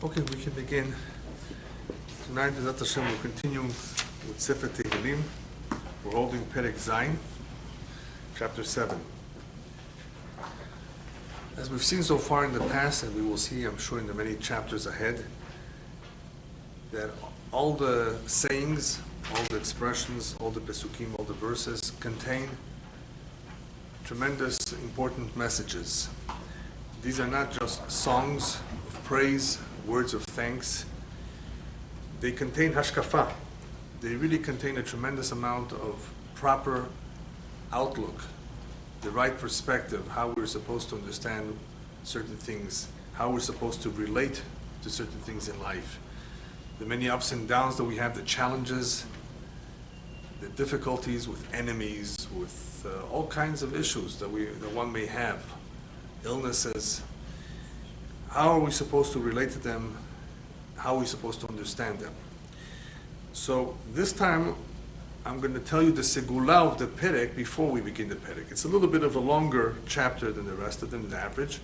Okay, we can begin. Tonight, B'ezrat Hashem, we'll continue with Sefer Tehilim. We're holding Perek Zayin, chapter 7. As we've seen so far in the past, and we will see, I'm sure, in the many chapters ahead, that all the sayings, all the expressions, all the pesukim, all the verses contain tremendous, important messages. These are not just songs of praise, words of thanks. They contain hashkafa. They really contain a tremendous amount of proper outlook, the right perspective, how we're supposed to understand certain things, how we're supposed to relate to certain things in life. The many ups and downs that we have, the challenges, the difficulties with enemies, with all kinds of issues that one may have, illnesses. How are we supposed to relate to them? How are we supposed to understand them? So this time, I'm going to tell you the segula of the Perek before we begin the Perek. It's a little bit of a longer chapter than the rest of them, the average.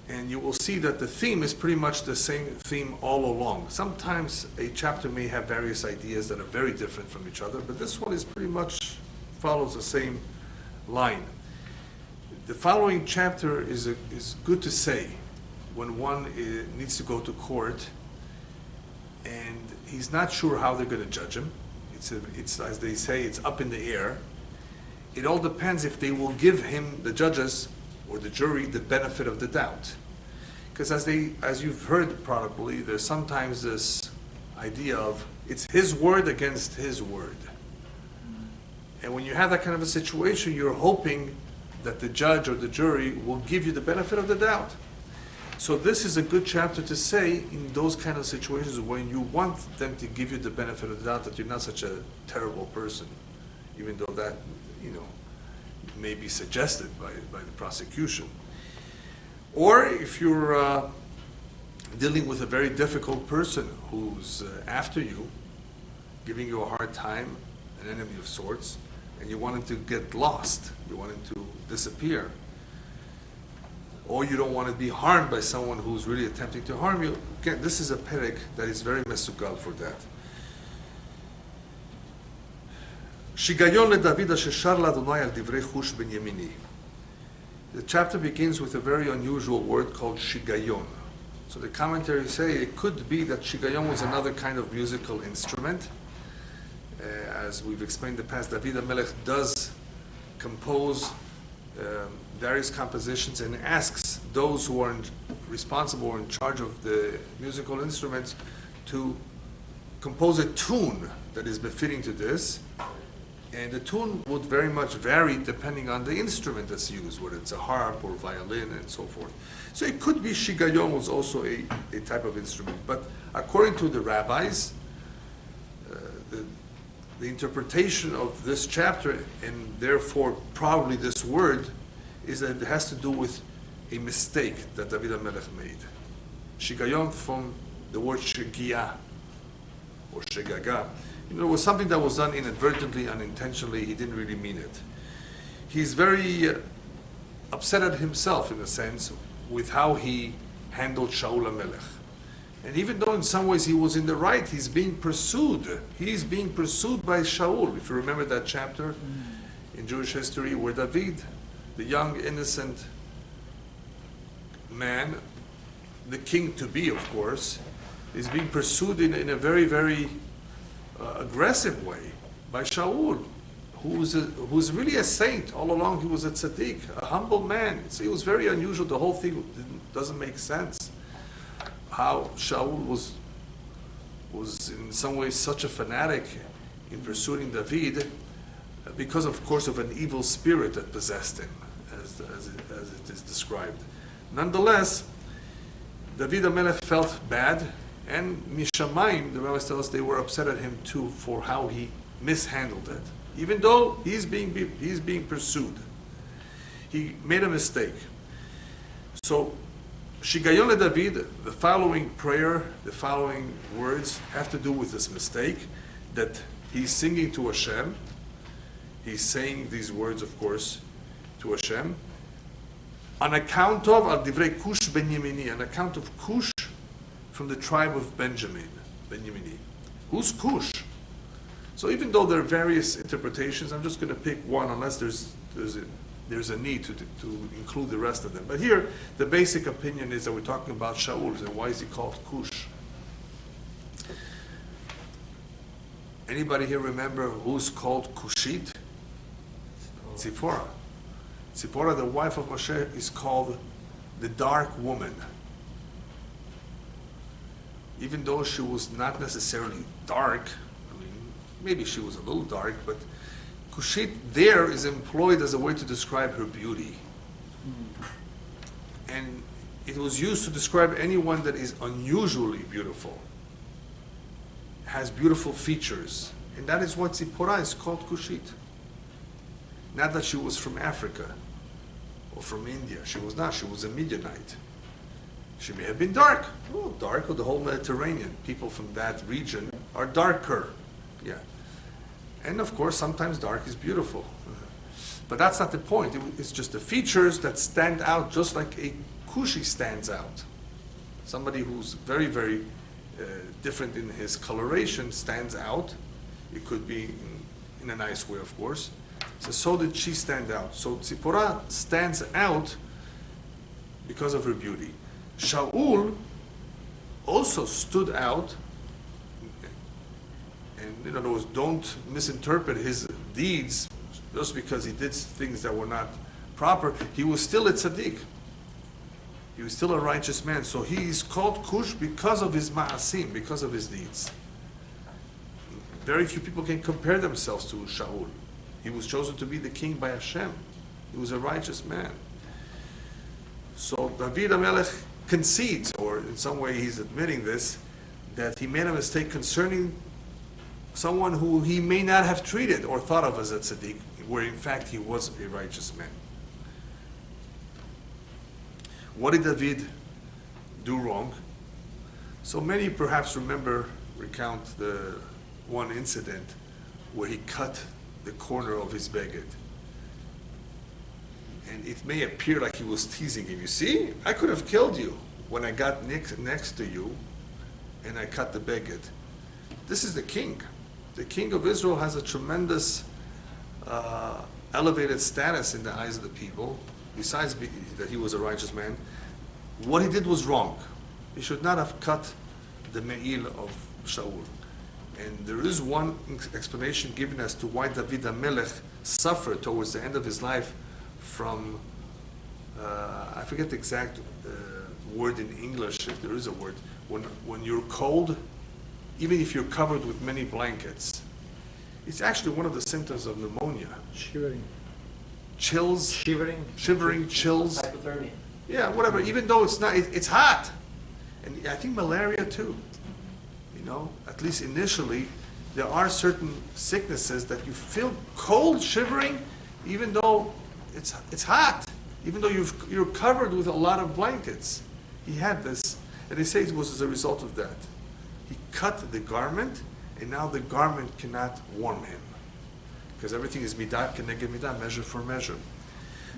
And you will see that the theme is pretty much the same theme all along. Sometimes a chapter may have various ideas that are very different from each other, but this one is pretty much follows the same line. The following chapter is good to say when one needs to go to court and he's not sure how they're going to judge him. It's as they say, it's up in the air. It all depends if they will give him, the judges or the jury, the benefit of the doubt. Because as you've heard probably, there's sometimes this idea of it's his word against his word. And when you have that kind of a situation, you're hoping that the judge or the jury will give you the benefit of the doubt. So this is a good chapter to say in those kind of situations when you want them to give you the benefit of the doubt that you're not such a terrible person, even though that, may be suggested by the prosecution. Or if you're dealing with a very difficult person who's after you, giving you a hard time, an enemy of sorts, and you want him to get lost, you want him to disappear, or you don't want to be harmed by someone who's really attempting to harm you. Again, this is a perek that is very mesugal for that. Shigayon leDavid asher shar laAdonai al divrei chush ben yemini. The chapter begins with a very unusual word called shigayon. So the commentaries say it could be that shigayon was another kind of musical instrument. As we've explained in the past, David HaMelech does compose various compositions and asks those who are responsible or in charge of the musical instruments to compose a tune that is befitting to this. And the tune would very much vary depending on the instrument that's used, whether it's a harp or violin and so forth. So it could be shigayon was also a type of instrument. But according to the rabbis, the interpretation of this chapter, and therefore probably this word, is that it has to do with a mistake that David HaMelech made. Shigayon from the word shegia or shegaga. It was something that was done inadvertently, unintentionally. He didn't really mean it. He's very upset at himself, in a sense, with how he handled Shaul HaMelech. And even though in some ways he was in the right, he's being pursued. He's being pursued by Shaul. If you remember that chapter in Jewish history where David, the young, innocent man, the king to be, of course, is being pursued in a very, very aggressive way by Shaul, who's really a saint. All along he was a tzaddik, a humble man. It was very unusual. The whole thing doesn't make sense. How Shaul was in some ways such a fanatic in pursuing David because, of course, of an evil spirit that possessed him, as it is described. Nonetheless, David HaMelech felt bad, and Mishamayim, the rabbis tell us, they were upset at him too for how he mishandled it. Even though he's being pursued, he made a mistake. So, Shigayon leDavid, the following prayer, the following words have to do with this mistake that he's singing to Hashem. He's saying these words, of course, to Hashem. On account of al divrei Kush ben Yemini, on account of Kush, from the tribe of Benjamin. Who's Cush? So even though there are various interpretations, I'm just going to pick one, unless there's a need to include the rest of them. But here, the basic opinion is that we're talking about Shaul, and why is he called Cush? Anybody here remember who's called Cushite? Tzipporah. Tzipporah, the wife of Moshe, is called the dark woman. Even though she was not necessarily dark, I mean, maybe she was a little dark, but Cushite there is employed as a way to describe her beauty. And it was used to describe anyone that is unusually beautiful, has beautiful features. And that is what Tzipporah is called Cushite. Not that she was from Africa or from India. She was not. She was a Midianite. She may have been dark. Oh, dark, or the whole Mediterranean. People from that region are darker. Yeah. And of course, sometimes dark is beautiful. But that's not the point. It's just the features that stand out, just like a Cushi stands out. Somebody who's very, very different in his coloration stands out. It could be in a nice way, of course. So did she stand out. So Tzipporah stands out because of her beauty. Shaul also stood out, and in other words, don't misinterpret his deeds just because he did things that were not proper. He was still a tzaddik. He was still a righteous man. So he is called Cush because of his ma'asim, because of his deeds. Very few people can compare themselves to Shaul. He was chosen to be the king by Hashem. He was a righteous man. So David HaMelech concedes, or in some way he's admitting this, that he made a mistake concerning someone who he may not have treated or thought of as a tzaddik, where in fact he was a righteous man. What did David do wrong? So many perhaps recount the one incident where he cut the corner of his beged. And it may appear like he was teasing him. You see, I could have killed you when I got next to you and I cut the beged. This is the king. The king of Israel has a tremendous elevated status in the eyes of the people, besides that he was a righteous man. What he did was wrong. He should not have cut the me'il of Shaul. And there is one explanation given as to why David HaMelech suffered towards the end of his life from, I forget the exact word in English, if there is a word, when you're cold, even if you're covered with many blankets. It's actually one of the symptoms of pneumonia. Shivering. Chills. Shivering, chills. Hypothermia. Yeah, whatever. Even though it's not, it's hot. And I think malaria too. You know, at least initially, there are certain sicknesses that you feel cold, shivering, even though it's hot, even though you're covered with a lot of blankets. He had this, and they say it was as a result of that. He cut the garment, and now the garment cannot warm him, because everything is midah keneged midah, measure for measure.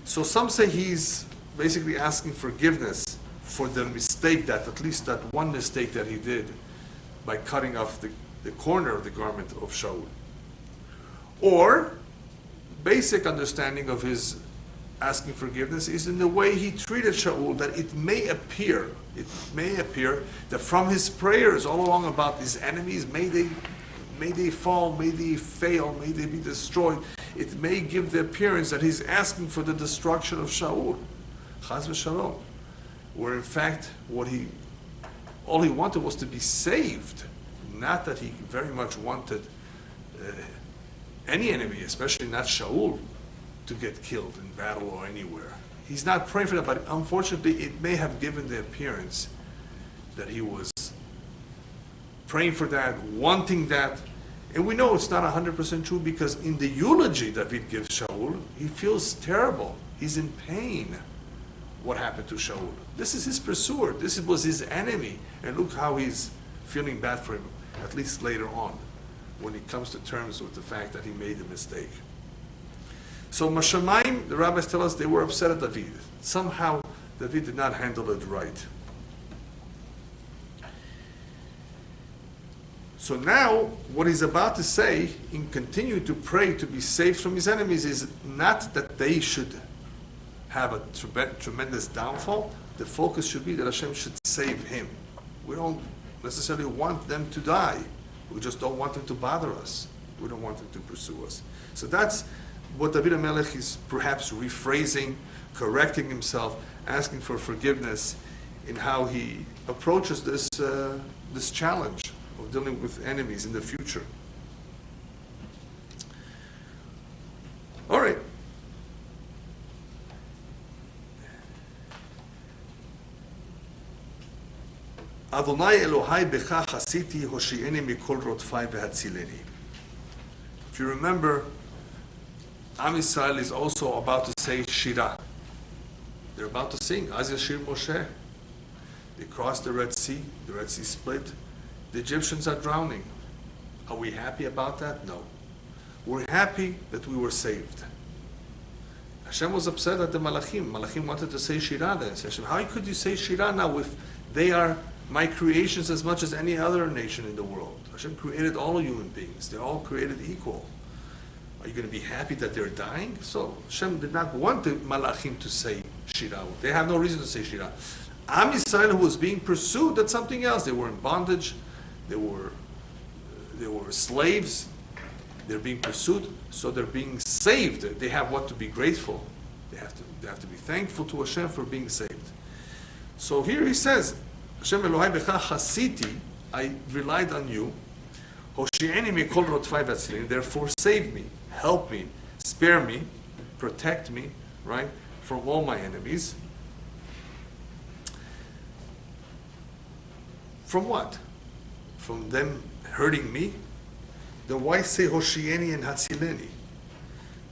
So some say he's basically asking forgiveness for the mistake at least that one mistake that he did by cutting off the corner of the garment of Shaul. Or, basic understanding of his asking forgiveness is in the way he treated Shaul, that it may appear that from his prayers all along about his enemies, may they fall, may they fail, may they be destroyed, it may give the appearance that he's asking for the destruction of Shaul, chas v'shalom, where in fact all he wanted was to be saved, not that he very much wanted any enemy, especially not Shaul, to get killed in battle or anywhere. He's not praying for that, but unfortunately it may have given the appearance that he was praying for that, wanting that. And we know it's not 100% true, because in the eulogy David gives Shaul, he feels terrible. He's in pain. What happened to Shaul? This is his pursuer. This was his enemy. And look how he's feeling bad for him, at least later on, when he comes to terms with the fact that he made a mistake. So Mashamayim, the rabbis tell us, they were upset at David. Somehow David did not handle it right. So now, what he's about to say, in continuing to pray to be saved from his enemies, is not that they should have a tremendous downfall. The focus should be that Hashem should save him. We don't necessarily want them to die. We just don't want them to bother us. We don't want them to pursue us. So that's what David HaMelech is perhaps rephrasing, correcting himself, asking for forgiveness in how he approaches this challenge of dealing with enemies in the future. All right. Adonai Elohai becha chasiti hoshieni mikol rotfai vehatzileni. If you remember, Am Yisrael is also about to say Shira. They're about to sing Az Yashir Moshe. They crossed the Red Sea split. The Egyptians are drowning. Are we happy about that? No. We're happy that we were saved. Hashem was upset at the Malachim. Malachim wanted to say Shira then. Hashem, how could you say Shira now if they are my creations as much as any other nation in the world? Hashem created all human beings. They're all created equal. Are you going to be happy that they're dying? So Hashem did not want the Malachim to say Shira. They have no reason to say Shira. Am Yisrael, who was being pursued, that's something else. They were in bondage. They were slaves. They're being pursued, so they're being saved. They have what to be grateful. They have to be thankful to Hashem for being saved. So here he says, Hashem Elohai becha chasiti, I relied on you. Hoshieni mikol rotfai v'atzileni, therefore save me, help me, spare me, protect me, right, from all my enemies. From what? From them hurting me? Then why say Hoshieni and Hatzileni?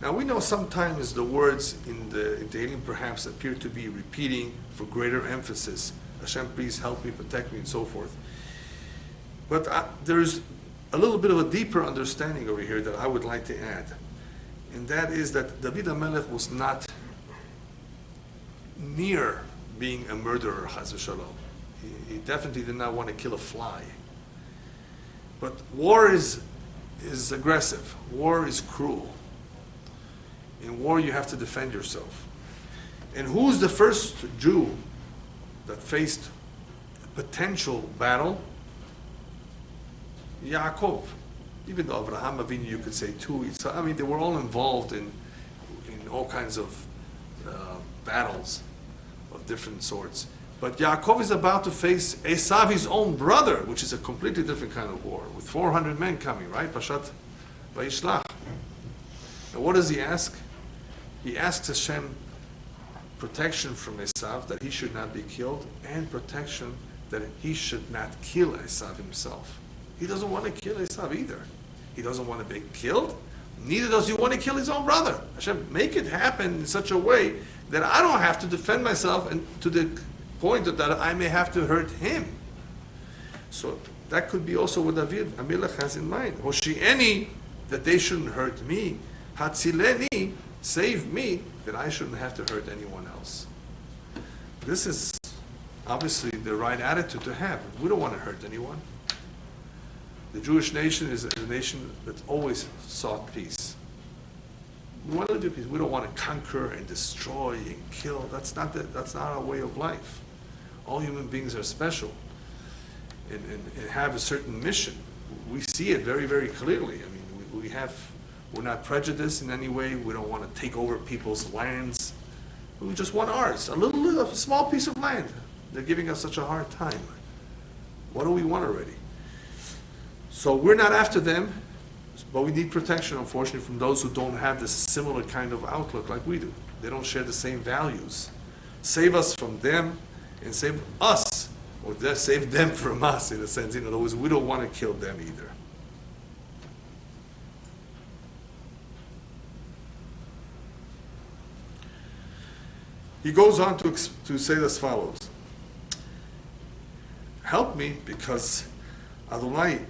Now we know sometimes the words in the Tehilim perhaps appear to be repeating for greater emphasis. Hashem, please help me, protect me, and so forth. But there's a little bit of a deeper understanding over here that I would like to add. And that is that David HaMelech was not near being a murderer, Chas v'shalom. He definitely did not want to kill a fly. But war is aggressive. War is cruel. In war, you have to defend yourself. And who's the first Jew that faced a potential battle? Yaakov. Even though Avraham Avinu, you could say too. I mean, they were all involved in all kinds of battles of different sorts. But Yaakov is about to face Esav, his own brother, which is a completely different kind of war, with 400 men coming, right? Pashat Vayishlach. And what does he ask? He asks Hashem protection from Esav, that he should not be killed, and protection that he should not kill Esav himself. He doesn't want to kill Esav either. He doesn't want to be killed, neither does he want to kill his own brother. Hashem, make it happen in such a way that I don't have to defend myself and to the point that I may have to hurt him. So that could be also what David HaMelech has in mind. Hoshieni, that they shouldn't hurt me. Hatzileni, save me, that I shouldn't have to hurt anyone else. This is obviously the right attitude to have. We don't want to hurt anyone. The Jewish nation is a nation that always sought peace. We want to do peace. We don't want to conquer and destroy and kill. That's not our way of life. All human beings are special and have a certain mission. We see it very, very clearly. I mean, we're not prejudiced in any way. We don't want to take over people's lands. We just want ours, a small piece of land. They're giving us such a hard time. What do we want already? So we're not after them, but we need protection, unfortunately, from those who don't have this similar kind of outlook like we do. They don't share the same values. Save us from them and save us, or save them from us, in a sense. In other words, we don't want to kill them either. He goes on to say as follows. Help me, because Adonai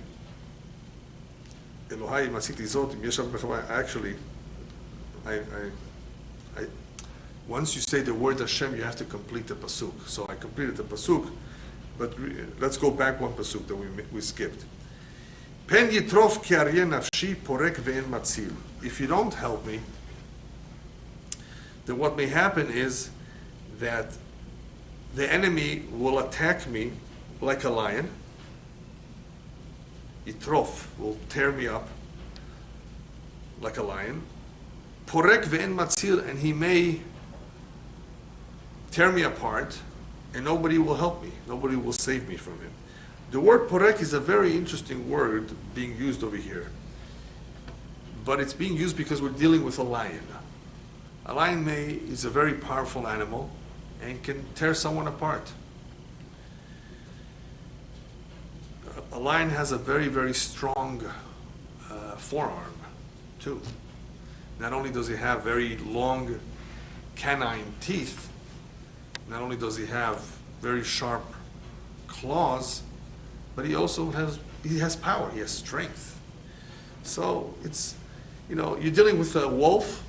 Elohai Masiti Zot Im Yeshav B'Chavai. Actually, once you say the word Hashem, you have to complete the pasuk. So I completed the pasuk, but let's go back one pasuk that we skipped. Pen yitrof ki aryeh nafshi porek ve'en matzil. If you don't help me, then what may happen is that the enemy will attack me like a lion. Yitrof will tear me up like a lion. Porek ve'en matzil, and he may tear me apart, and nobody will help me. Nobody will save me from him. The word porek is a very interesting word being used over here. But it's being used because we're dealing with a lion. A lion is a very powerful animal and can tear someone apart. A lion has a very, very strong forearm, too. Not only does he have very long canine teeth, not only does he have very sharp claws, but he also has power, he has strength. So it's, you're dealing with a wolf,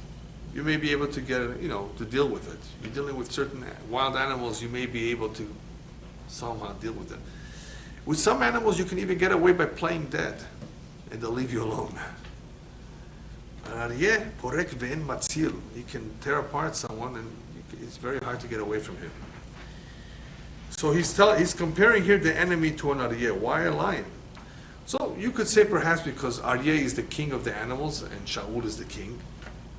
you may be able to get, to deal with it. You're dealing with certain wild animals, you may be able to somehow deal with it. With some animals, you can even get away by playing dead, and they'll leave you alone. Aryeh porek ve'en matzil. He can tear apart someone, and it's very hard to get away from him. So he's comparing here the enemy to an aryeh. Why a lion? So you could say perhaps because aryeh is the king of the animals and Shaul is the king.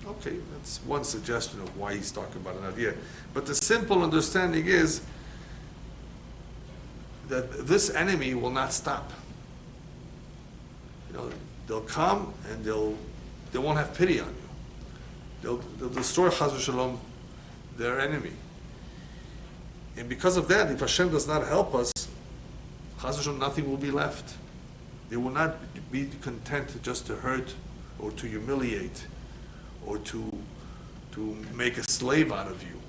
Okay, that's one suggestion of why he's talking about an aryeh. But the simple understanding is that this enemy will not stop. They'll come and they won't have pity on you. They'll destroy Chas v'Shalom, their enemy. And because of that, if Hashem does not help us, Chas v'Shalom, nothing will be left. They will not be content just to hurt or to humiliate or to make a slave out of you.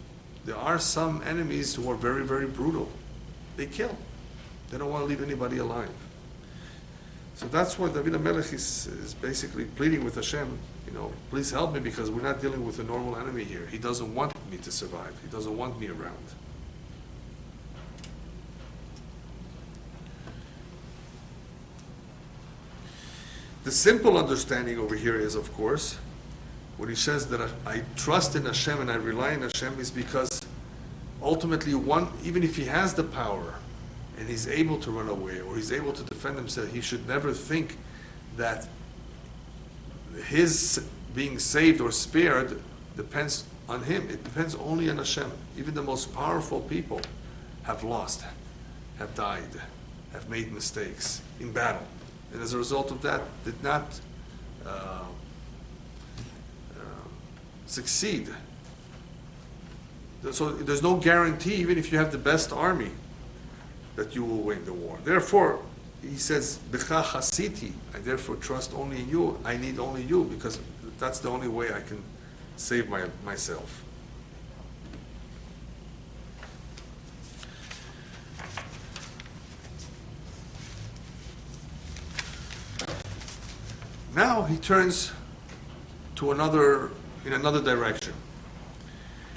There are some enemies who are very, very brutal. They kill. They don't want to leave anybody alive. So that's why David HaMelech is basically pleading with Hashem, please help me because we're not dealing with a normal enemy here. He doesn't want me to survive. He doesn't want me around. The simple understanding over here is, of course, when he says that I trust in Hashem and I rely on Hashem is because ultimately even if he has the power and he's able to run away or he's able to defend himself, he should never think that his being saved or spared depends on him. It depends only on Hashem. Even the most powerful people have lost, have died, have made mistakes in battle. And as a result of that, did not succeed. So there's no guarantee, even if you have the best army, that you will win the war. Therefore, he says, B'cha chasiti, I therefore trust only in you, I need only you, because that's the only way I can save myself. Now he turns to in another direction.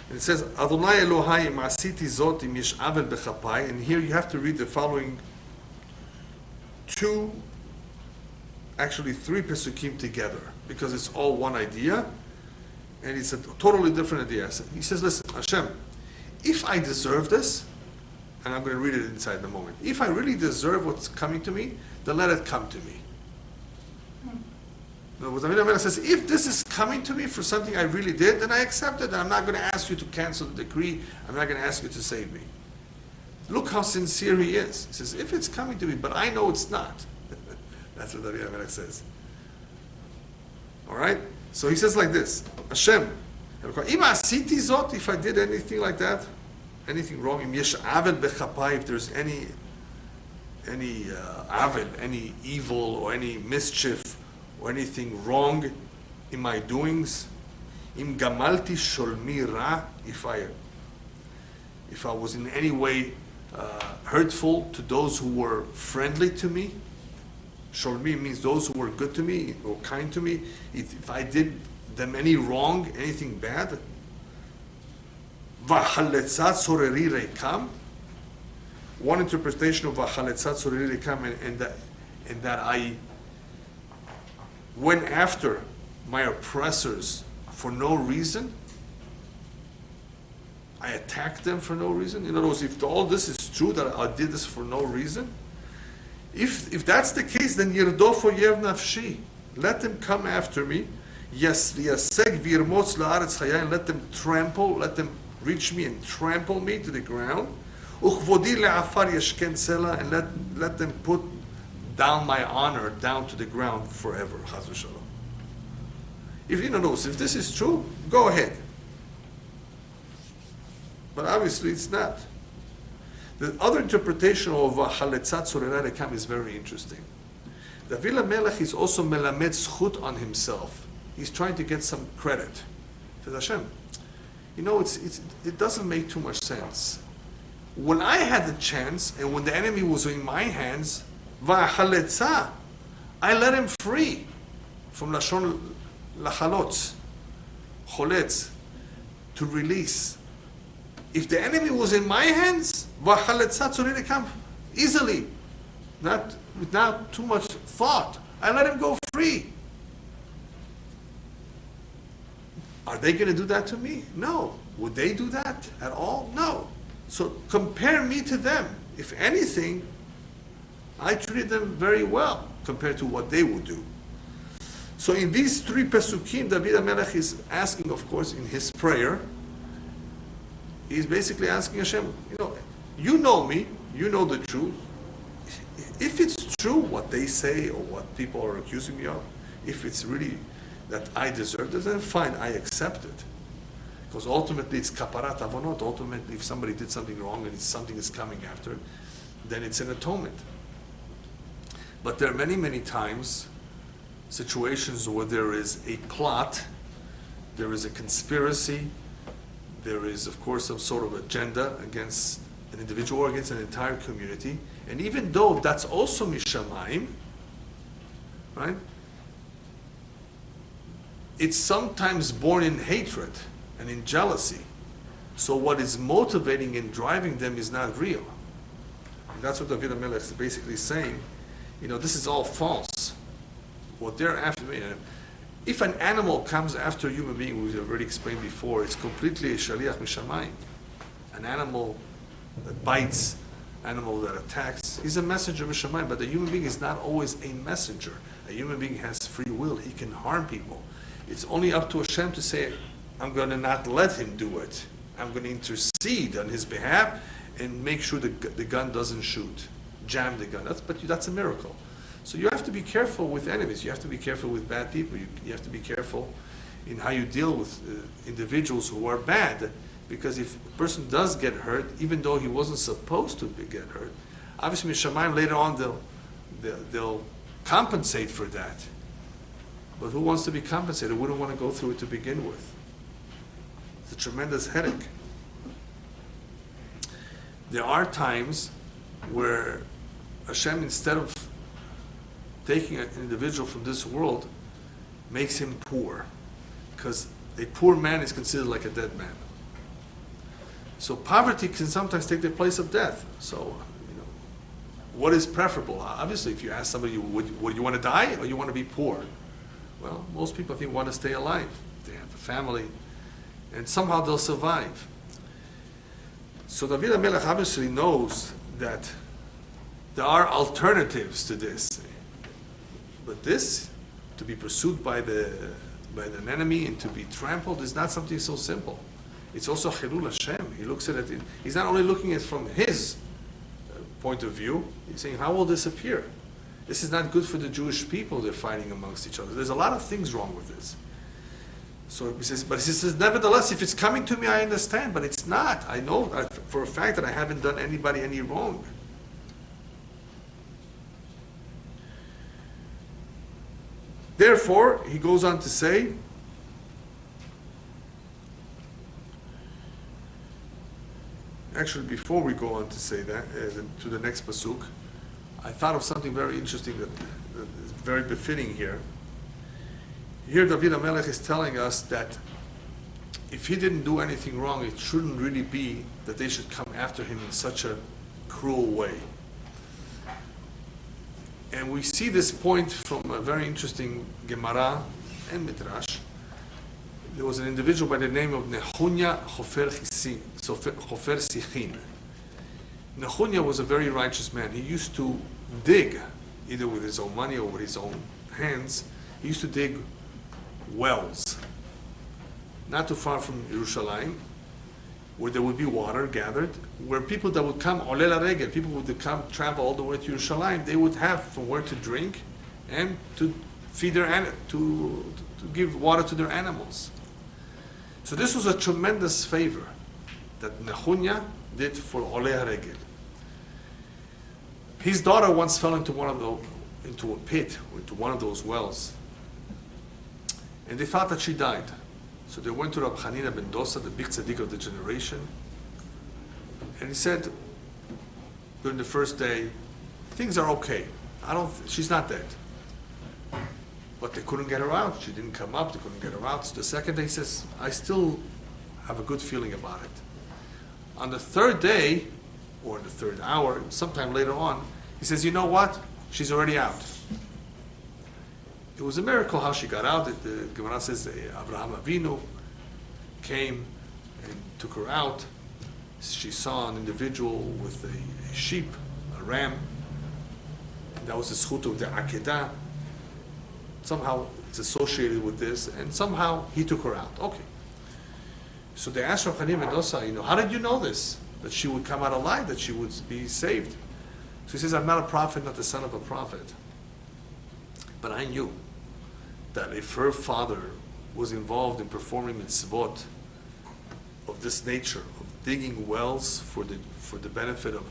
And it says, Adonai Elohai ma'asiti zot im yesh avel bechapai. And here you have to read the following actually three pesukim together, because it's all one idea, and it's a totally different idea. He says, listen, Hashem, if I deserve this, and I'm going to read it inside in a moment, if I really deserve what's coming to me, then let it come to me. What David HaMelech says, if this is coming to me for something I really did, then I accept it, and I'm not going to ask you to cancel the decree, I'm not going to ask you to save me. Look how sincere he is. He says, if it's coming to me, but I know it's not. That's what David HaMelech says. All right? So he says like this, Hashem, if I did anything like that, anything wrong, if there's any avid, any evil or any mischief, or anything wrong in my doings, im gamalti sholmi ra, if I was in any way hurtful to those who were friendly to me, sholmi means those who were good to me or kind to me, if I did them any wrong, anything bad, v'haletzat soreri rekam, one interpretation of v'haletzat soreri rekam, and that I went after my oppressors for no reason, I attacked them for no reason. In other words, if all this is true, that I did this for no reason, if that's the case, then Yirdofo Yev Nafshi, let them come after me. Yes, V'yaseg v'yirmotz la'aretz chayai, let them trample, let them reach me and trample me to the ground. Uchvodi le'afar yeshken sela, and let them put down my honor down to the ground forever. Chas v'shalom. If you know, if this is true, go ahead. But obviously it's not. The other interpretation of Haletzat Tzorera Rekam is very interesting. David HaMelech is also melamed zchut on himself. He's trying to get some credit. He says, Hashem, you know, it doesn't make too much sense. When I had the chance, and when the enemy was in my hands, va'haletza, I let him free from lashon lachalotz, choletz, to release. If the enemy was in my hands, va'haletza tzorei rekam, easily, without too much thought, I let him go free. Are they going to do that to me? No. Would they do that at all? No. So compare me to them. If anything, I treated them very well compared to what they would do. So in these three Pesukim, David HaMelech is asking, of course, in his prayer, he's basically asking Hashem, you know me, you know the truth. If it's true what they say or what people are accusing me of, if it's really that I deserve this, then fine, I accept it. Because ultimately it's kaparat avonot. Ultimately, if somebody did something wrong and something is coming after, then it's an atonement. But there are many, many times situations where there is a plot, there is a conspiracy, there is, of course, some sort of agenda against an individual or against an entire community. And even though that's also mishamayim, right? It's sometimes born in hatred and in jealousy. So what is motivating and driving them is not real. And that's what David HaMelech is basically saying. This is all false. What they're after, if an animal comes after a human being, we've already explained before, it's completely a shaliach mishamayim. An animal that bites, animal that attacks, he's a messenger of mishamayim, but a human being is not always a messenger. A human being has free will. He can harm people. It's only up to Hashem to say, I'm going to not let him do it. I'm going to intercede on his behalf and make sure the gun doesn't shoot, jam the gun. That's a miracle. So you have to be careful with enemies. You have to be careful with bad people. You have to be careful in how you deal with individuals who are bad. Because if a person does get hurt, even though he wasn't supposed to get hurt, obviously Mishamayim later on they'll compensate for that. But who wants to be compensated? Wouldn't want to go through it to begin with. It's a tremendous headache. There are times where Hashem, instead of taking an individual from this world, makes him poor. Because a poor man is considered like a dead man. So poverty can sometimes take the place of death. So, what is preferable? Obviously, if you ask somebody, would you want to die or you want to be poor? Well, most people, I think, want to stay alive. They have a family, and somehow they'll survive. So David HaMelech obviously knows that there are alternatives to this. But this, to be pursued by an enemy and to be trampled, is not something so simple. It's also Chilul Hashem. He looks at it, he's not only looking at it from his point of view, he's saying, how will this appear? This is not good for the Jewish people. They're fighting amongst each other. There's a lot of things wrong with this. So he says, nevertheless, if it's coming to me, I understand, but it's not. I know for a fact that I haven't done anybody any wrong. Therefore, he goes on to say, actually, before we go on to say that, to the next pasuk, I thought of something very interesting that is very befitting here. Here David HaMelech is telling us that if he didn't do anything wrong, it shouldn't really be that they should come after him in such a cruel way. And we see this point from a very interesting Gemara and Midrash. There was an individual by the name of Nehunya Chofer Sichin. Nehunya was a very righteous man. He used to dig, either with his own money or with his own hands. He used to dig wells, not too far from Yerushalayim, where there would be water gathered, where people that would come, oleh laregel, people would come travel all the way to Yerushalayim, they would have from where to drink and to feed their to give water to their animals. So this was a tremendous favor that Nehunya did for oleh laregel. His daughter once fell into into a pit, into one of those wells, and they thought that she died. So they went to Rabbi Hanina ben Dosa, the big tzaddik of the generation, and he said, during the first day, things are okay. She's not dead. But they couldn't get her out. She didn't come up, they couldn't get her out. So the second day he says, I still have a good feeling about it. On the third day, or the third hour, sometime later on, he says, you know what? She's already out. It was a miracle how she got out. The Gemara says Abraham Avinu came and took her out. She saw an individual with a sheep, a ram. That was the zchut of the Akedah. Somehow it's associated with this, and somehow he took her out. Okay. So they asked Rabbi Hanina ben Dosa, how did you know this? That she would come out alive, that she would be saved? So he says, I'm not a prophet, not the son of a prophet. But I knew that if her father was involved in performing mitzvot of this nature, of digging wells for the benefit of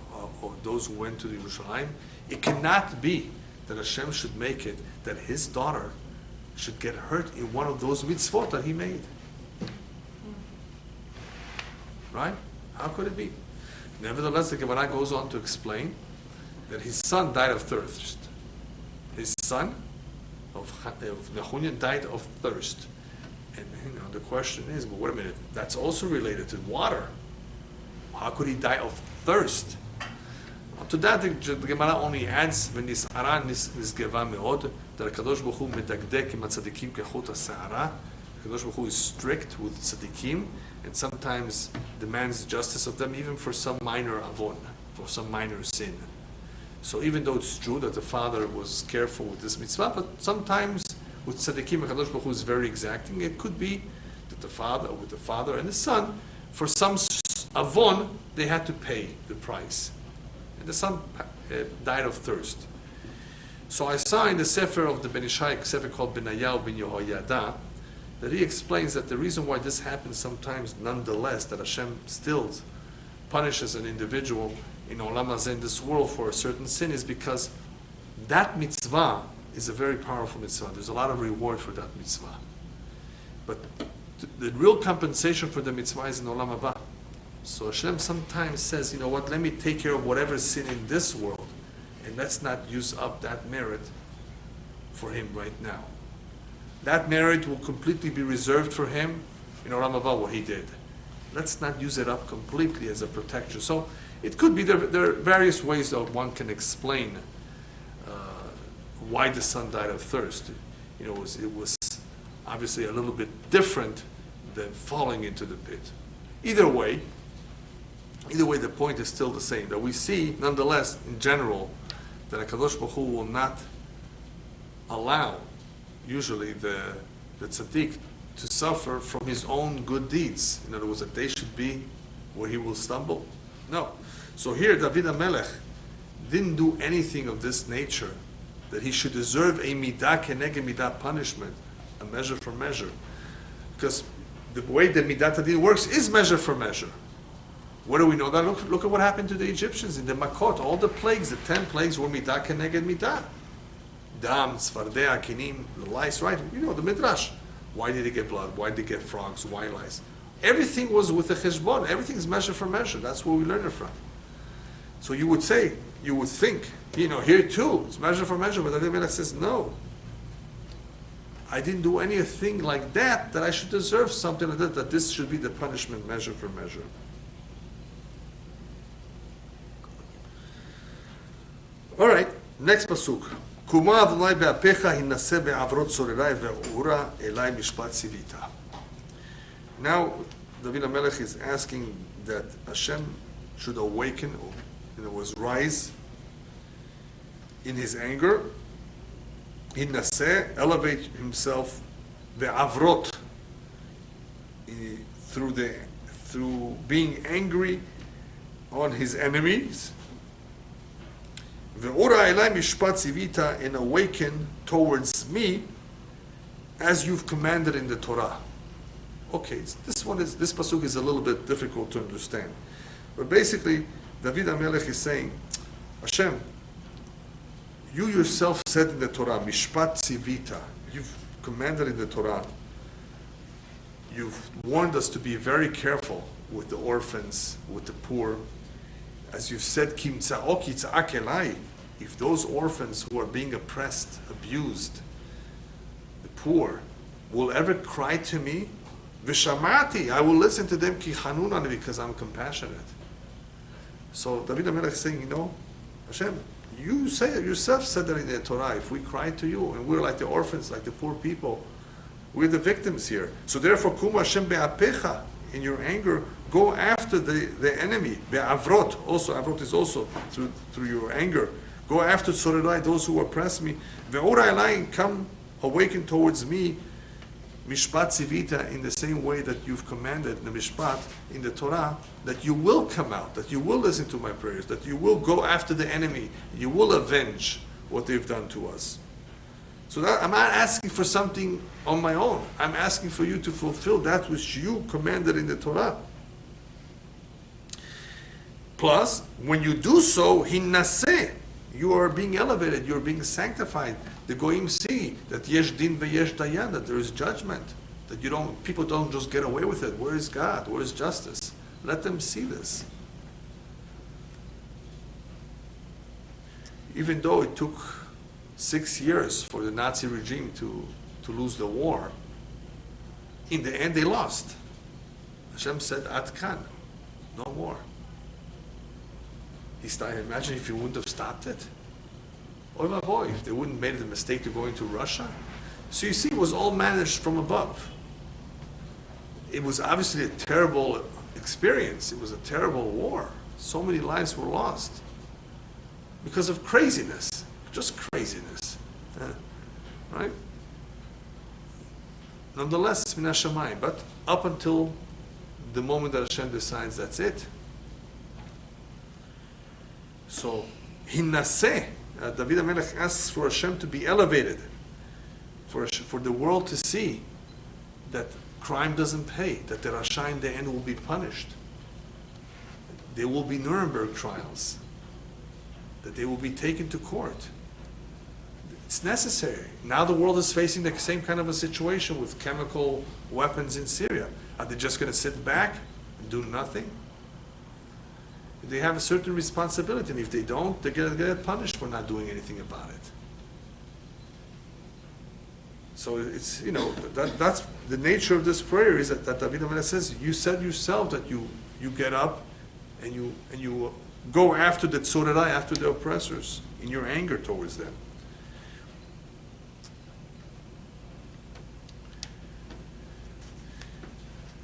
those who went to the Yerushalayim, it cannot be that Hashem should make it that his daughter should get hurt in one of those mitzvot that he made. Right? How could it be? Nevertheless, the Gemara goes on to explain that his son died of thirst. His son of Nehunya died of thirst. And the question is, but wait a minute, that's also related to water. How could he die of thirst? To that, the Gemara only adds, "V'nis'ara nisgeva me'od," that HaKadosh Baruch Hu medagdek im hatzadikim kechut ha'se'ara. HaKadosh Baruch Hu is strict with tzadikim, and sometimes demands justice of them, even for some minor avon, for some minor sin. So even though it's true that the father was careful with this mitzvah, but sometimes with tzaddikim, HaKadosh Baruch Hu is very exacting. It could be that the father and the son, for some avon, they had to pay the price. And the son died of thirst. So I saw in the Sefer of the Ben Ishai, a Sefer called Benayahu ben Yehoyada, that he explains that the reason why this happens sometimes, nonetheless, that Hashem still punishes an individual in Olam Hazeh, in this world, for a certain sin, is because that mitzvah is a very powerful mitzvah. There's a lot of reward for that mitzvah. But the real compensation for the mitzvah is in Olam Haba. So Hashem sometimes says, you know what, let me take care of whatever sin in this world, and let's not use up that merit for him right now. That merit will completely be reserved for him in Olam Haba, what he did. Let's not use it up completely as a protection. So it could be, there are various ways that one can explain why the son died of thirst. It was obviously a little bit different than falling into the pit. Either way, the point is still the same, that we see, nonetheless, in general, that HaKadosh Baruch Hu will not allow, usually, the tzaddik to suffer from his own good deeds. In other words, that they should be where he will stumble. No. So here, David HaMelech didn't do anything of this nature, that he should deserve a midah keneged midah punishment, a measure for measure. Because the way the midat hadin works is measure for measure. What do we know that? Look at what happened to the Egyptians in the Makot. All the plagues, the 10 plagues, were midah keneged midah. Dam, tzfardea, kinim, the lice, right? The Midrash. Why did they get blood? Why did they get frogs? Why lice? Everything was with a cheshbon. Everything is measure for measure. That's where we learn it from. So you would think, here too, it's measure for measure. But the Rebbe says, no. I didn't do anything like that I should deserve something like that this should be the punishment measure for measure. All right, next pasuk. Kuma Adonai be'apecha hinaseh be'avrot sorerai ve'ura elai mishpat sivita. Now, David HaMelech is asking that Hashem should awaken, or in other words, rise in his anger, hinaseh, elevate himself, ve'avrot, through being angry on his enemies, ve'ura elai mishpat sivita, and awaken towards me as you've commanded in the Torah. Okay, this pasuk is a little bit difficult to understand, but basically, David HaMelech is saying, Hashem, you yourself said in the Torah, mishpat sivita, you've commanded in the Torah, you've warned us to be very careful with the orphans, with the poor. As you've said, Kim tza'oki tza'ak elai, if those orphans who are being oppressed, abused, the poor, will ever cry to me, Vishamati, I will listen to them, ki chanunani, because I'm compassionate. So David HaMelech is saying, Hashem, you say yourself said that in the Torah, if we cry to you, and we're like the orphans, like the poor people, we're the victims here. So therefore, kum Hashem be'apecha, in your anger, go after the enemy. Be'avrot, also, avrot is also through your anger. Go after tzorerai, those who oppress me. Ve'ura elai, come awaken towards me, mishpat sivita, in the same way that you've commanded the mishpat in the Torah, that you will come out, that you will listen to my prayers, that you will go after the enemy, you will avenge what they've done to us. So that I'm not asking for something on my own. I'm asking for you to fulfill that which you commanded in the Torah. Plus, when you do so, hinaseh, you are being elevated, you're being sanctified. The goyim see that yesh din veyesh dayan, that there is judgment, that people don't just get away with it. Where is God? Where is justice? Let them see this. Even though it took 6 years for the Nazi regime to lose the war, in the end they lost. Hashem said, Ad kan, no more. Imagine if he wouldn't have stopped it. Oy vavoy, if they wouldn't have made the mistake to go into Russia. So you see, it was all managed from above. It was obviously a terrible experience. It was a terrible war. So many lives were lost because of craziness, just craziness, right? Nonetheless, it's min hashamayim. But up until the moment that Hashem decides that's it. So, hinaseh, David HaMelech asks for Hashem to be elevated, for the world to see that crime doesn't pay, that the Rasha in the end will be punished. There will be Nuremberg trials, that they will be taken to court. It's necessary. Now the world is facing the same kind of a situation with chemical weapons in Syria. Are they just going to sit back and do nothing? They have a certain responsibility, and if they don't, they're going to get punished for not doing anything about it. So it's, that's the nature of this prayer, is that David HaMelech says, you said yourself that you get up and you go after the tzorerai, after the oppressors, in your anger towards them.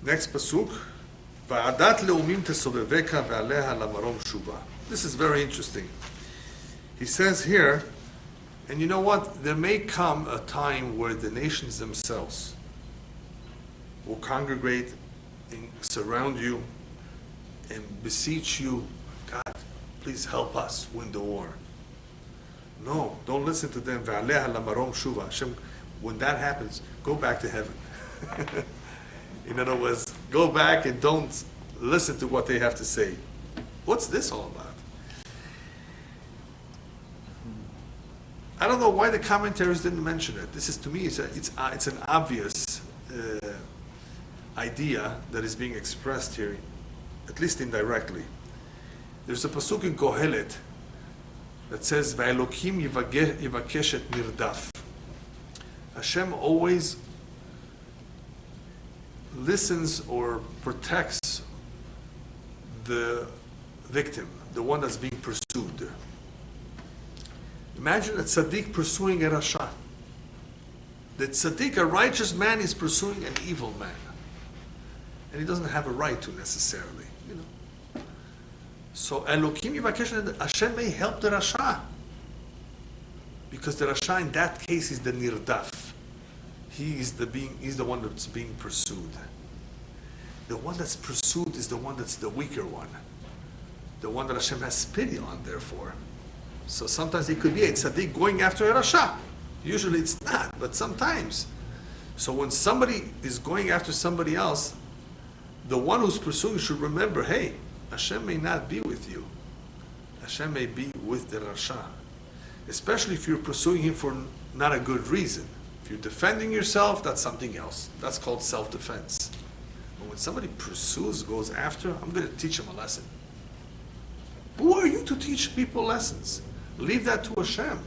Next pasuk. This is very interesting. He says here, and you know what? There may come a time where the nations themselves will congregate and surround you and beseech you, God, please help us win the war. No, don't listen to them. Hashem, when that happens, go back to heaven. In other words, go back and don't listen to what they have to say. What's this all about? I don't know why the commentaries didn't mention it. This is, to me, it's an obvious idea that is being expressed here, at least indirectly. There's a pasuk in Kohelet that says, "Va'elokim yivakesh et nirdaf." Hashem always listens or protects the victim, the one that's being pursued. Imagine a tzaddik pursuing a rasha. The tzaddik, a righteous man, is pursuing an evil man. And he doesn't have a right to necessarily, you know. So Elokim Yivakesh that Hashem may help the rasha. Because the rasha in that case is the nirdaf. He's the one that's being pursued. The one that's pursued is the one that's the weaker one. The one that Hashem has pity on, therefore. So sometimes it could be a tzaddik going after a rasha. Usually it's not, but sometimes. So when somebody is going after somebody else, the one who's pursuing should remember, hey, Hashem may not be with you. Hashem may be with the rasha. Especially if you're pursuing him for not a good reason. If you're defending yourself, that's something else. That's called self-defense. But when somebody pursues, goes after, I'm going to teach him a lesson. Who are you to teach people lessons? Leave that to Hashem.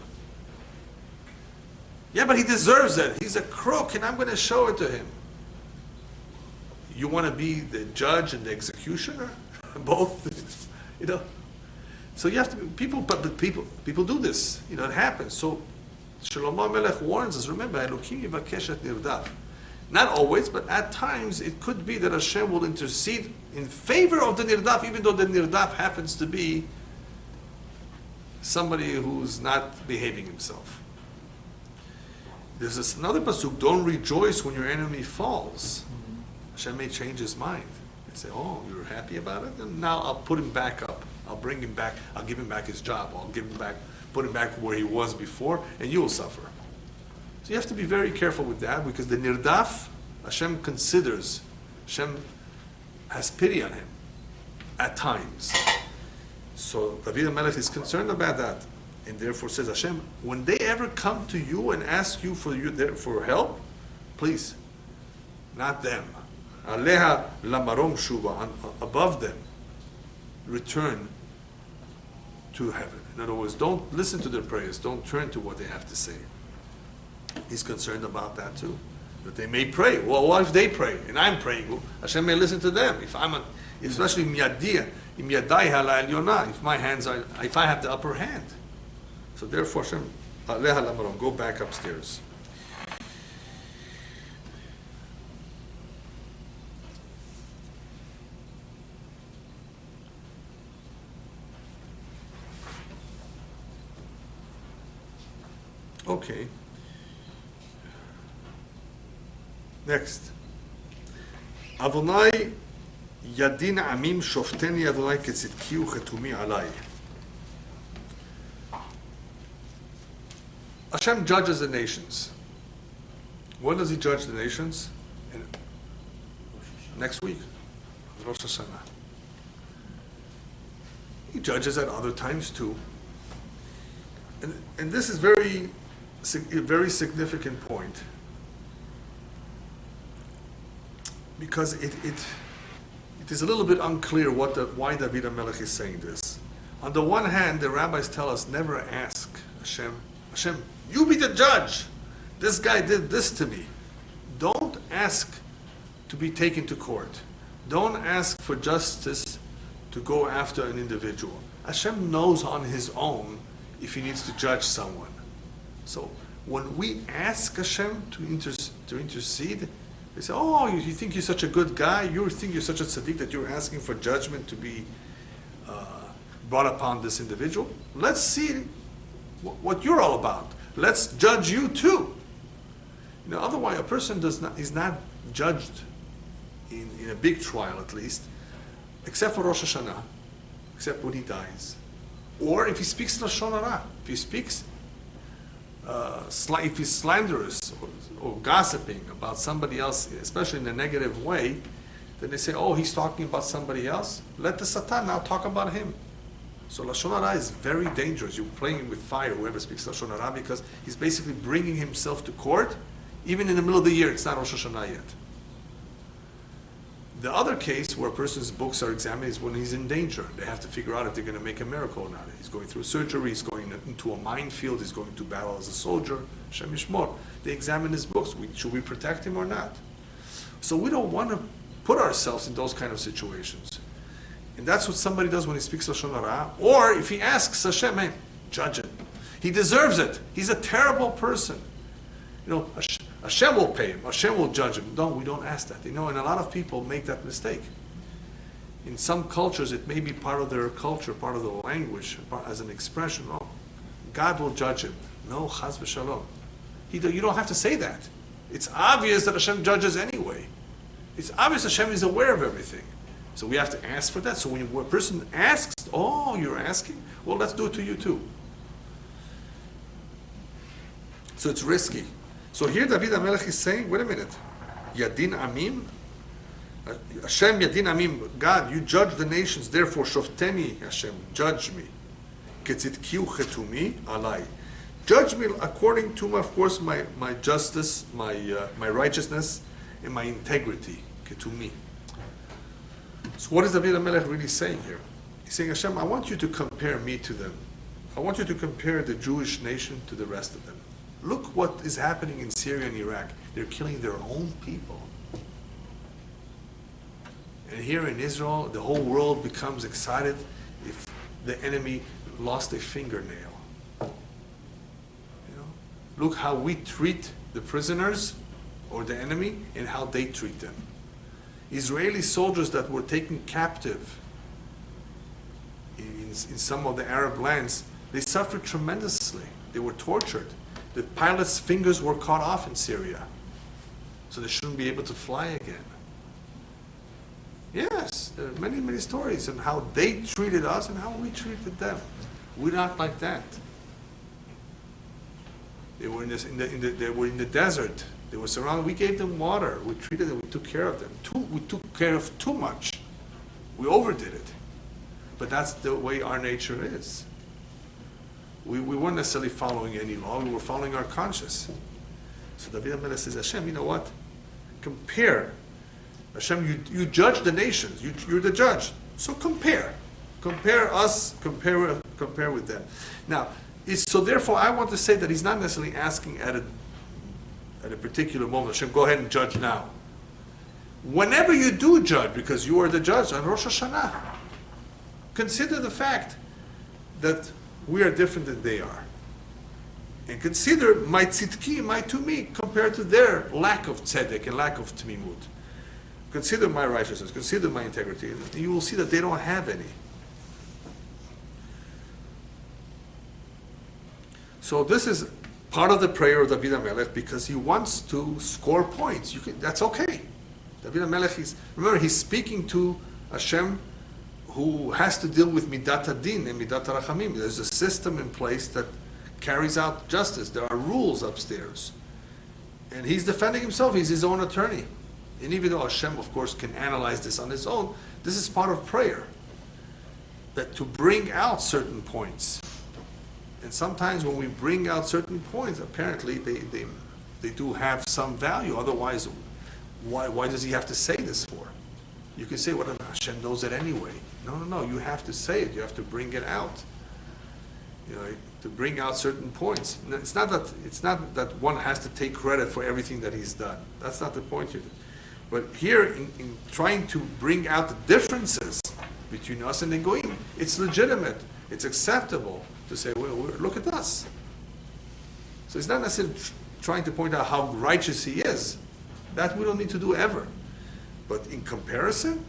Yeah, but he deserves it. He's a crook, and I'm going to show it to him. You want to be the judge and the executioner? Both, you know. So you have to people do this. You know, it happens. So Shlomo Melech warns us. Remember, Elokim Yivakesh nirdaf. Not always, but at times it could be that Hashem will intercede in favor of the nirdaf, even though the nirdaf happens to be somebody who's not behaving himself. There's another pasuk, don't rejoice when your enemy falls. Hashem may change his mind and say, oh, you're happy about it? And now I'll put him back up. I'll bring him back. I'll give him back his job. I'll put him back where he was before, and you will suffer. So you have to be very careful with that, because the nirdaf, Hashem considers, Hashem has pity on him at times. So David HaMelech is concerned about that, and therefore says, Hashem, when they ever come to you and ask you for help, please, not them. Aleha lamarom shuva, above them, return to heaven. In other words, don't listen to their prayers, don't turn to what they have to say. He's concerned about that too. That they may pray. Well, what if they pray and I'm praying? Well, Hashem may listen to them. Especially if my hands are, if I have the upper hand. So therefore, Hashem, go back upstairs. Okay. Next. Adonai yadin amim shofteni Adonai ketzidki uchetumi alai. Hashem judges the nations. When does he judge the nations? Next week, Rosh Hashanah. He judges at other times too. And this is a very significant point, because it is a little bit unclear why David HaMelech is saying this. On the one hand, the rabbis tell us never ask Hashem, you be the judge. This guy did this to me. Don't ask to be taken to court. Don't ask for justice to go after an individual. Hashem knows on his own if he needs to judge someone. So when we ask Hashem to intercede, they say, oh, you think you're such a good guy? You think you're such a tzaddik that you're asking for judgment to be brought upon this individual? Let's see what you're all about. Let's judge you too. You know, otherwise a person is not judged in a big trial, at least, except for Rosh Hashanah, except when he dies. Or if he speaks Lashon Hara, if he speaks, if he's slanderous or gossiping about somebody else, especially in a negative way, then they say, oh, he's talking about somebody else. Let the Satan now talk about him. So Lashon Hara is very dangerous. You're playing with fire, whoever speaks Lashon Hara, because he's basically bringing himself to court, even in the middle of the year. It's not Rosh Hashanah yet. The other case where a person's books are examined is when he's in danger. They have to figure out if they're going to make a miracle or not. He's going through surgery, he's going into a minefield, he's going to battle as a soldier. Hashem Yishmor. They examine his books. Should we protect him or not? So we don't want to put ourselves in those kind of situations. And that's what somebody does when he speaks Lashon Hara. Or if he asks Hashem, hey, judge it. He deserves it. He's a terrible person. Hashem will pay him. Hashem will judge him. No, we don't ask that. And a lot of people make that mistake. In some cultures, it may be part of their culture, part of the language, as an expression. Oh, God will judge him. No, chas v'shalom. You don't have to say that. It's obvious that Hashem judges anyway. It's obvious Hashem is aware of everything. So we have to ask for that. So when a person asks, oh, you're asking? Well, let's do it to you too. So it's risky. So here David HaMelech is saying, wait a minute, Yadin Amim? Hashem Yadin Amim, God, you judge the nations, therefore Shofteni, Hashem, judge me. Ketzitkiu chetumi alai. Judge me according to, of course, my justice, my righteousness, and my integrity. Ketumi. So what is David HaMelech really saying here? He's saying, Hashem, I want you to compare me to them. I want you to compare the Jewish nation to the rest of them. Look what is happening in Syria and Iraq. They're killing their own people. And here in Israel, the whole world becomes excited if the enemy lost a fingernail. Look how we treat the prisoners or the enemy and how they treat them. Israeli soldiers that were taken captive in some of the Arab lands, they suffered tremendously. They were tortured. The pilots' fingers were cut off in Syria, so they shouldn't be able to fly again. Yes, there are many, many stories on how they treated us and how we treated them. We're not like that. They were they were in the desert. They were surrounded. We gave them water. We treated them. We took care of them. We took care of too much. We overdid it. But that's the way our nature is. We weren't necessarily following any law. We were following our conscience. So David HaMelech says, Hashem, you know what? Compare. Hashem, you judge the nations. You're the judge. So compare. Compare us. Compare with them. Now, so therefore, I want to say that he's not necessarily asking at a particular moment, Hashem, go ahead and judge now. Whenever you do judge, because you are the judge on Rosh Hashanah, consider the fact that we are different than they are. And consider my tzidki, my tumi, compared to their lack of tzedek and lack of tmimut. Consider my righteousness, consider my integrity. And you will see that they don't have any. So this is part of the prayer of David HaMelech because he wants to score points. That's okay. David HaMelech remember, he's speaking to Hashem who has to deal with midat hadin and midat harachamim. There's a system in place that carries out justice. There are rules upstairs. And he's defending himself. He's his own attorney. And even though Hashem, of course, can analyze this on his own, this is part of prayer. That to bring out certain points. And sometimes when we bring out certain points, apparently they do have some value. Otherwise, why does he have to say this for? You can say, well, Hashem knows it anyway. No. You have to say it. You have to bring it out. To bring out certain points. It's not that one has to take credit for everything that he's done. That's not the point here. But here, in trying to bring out the differences between us and the Goyim, it's legitimate. It's acceptable to say, well, look at us. So it's not necessarily trying to point out how righteous he is. That we don't need to do ever. But in comparison,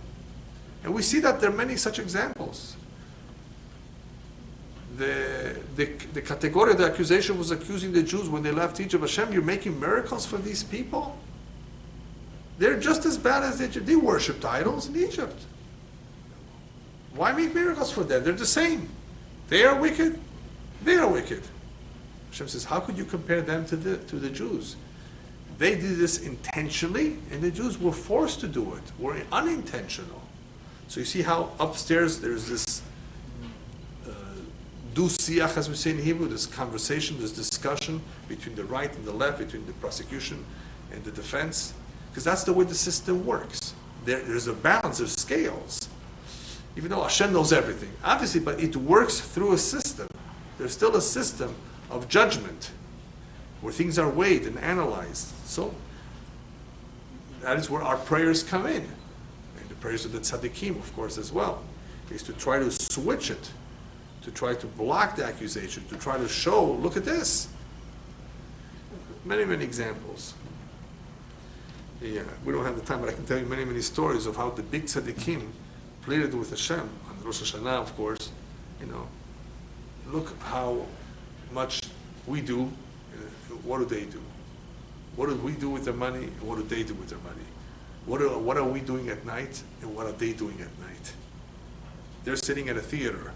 and we see that there are many such examples. The category of the accusation was accusing the Jews when they left Egypt. Hashem, you're making miracles for these people? They're just as bad as they worshipped idols in Egypt. Why make miracles for them? They're the same. They are wicked. They are wicked. Hashem says, how could you compare them to the Jews? They did this intentionally, and the Jews were forced to do it, were unintentional. So you see how upstairs there's this du-siach, as we say in Hebrew, this conversation, this discussion between the right and the left, between the prosecution and the defense, because that's the way the system works. There's a balance, there's scales. Even though Hashem knows everything, obviously, but it works through a system. There's still a system of judgment where things are weighed and analyzed. So that is where our prayers come in. And the prayers of the tzaddikim, of course, as well, is to try to switch it, to try to block the accusation, to try to show, look at this. Many, many examples. Yeah, we don't have the time, but I can tell you many, many stories of how the big tzaddikim pleaded with Hashem on Rosh Hashanah, of course. Look how much we do, what do they do? What do we do with their money, and what do they do with their money? What are we doing at night, and what are they doing at night? They're sitting at a theater,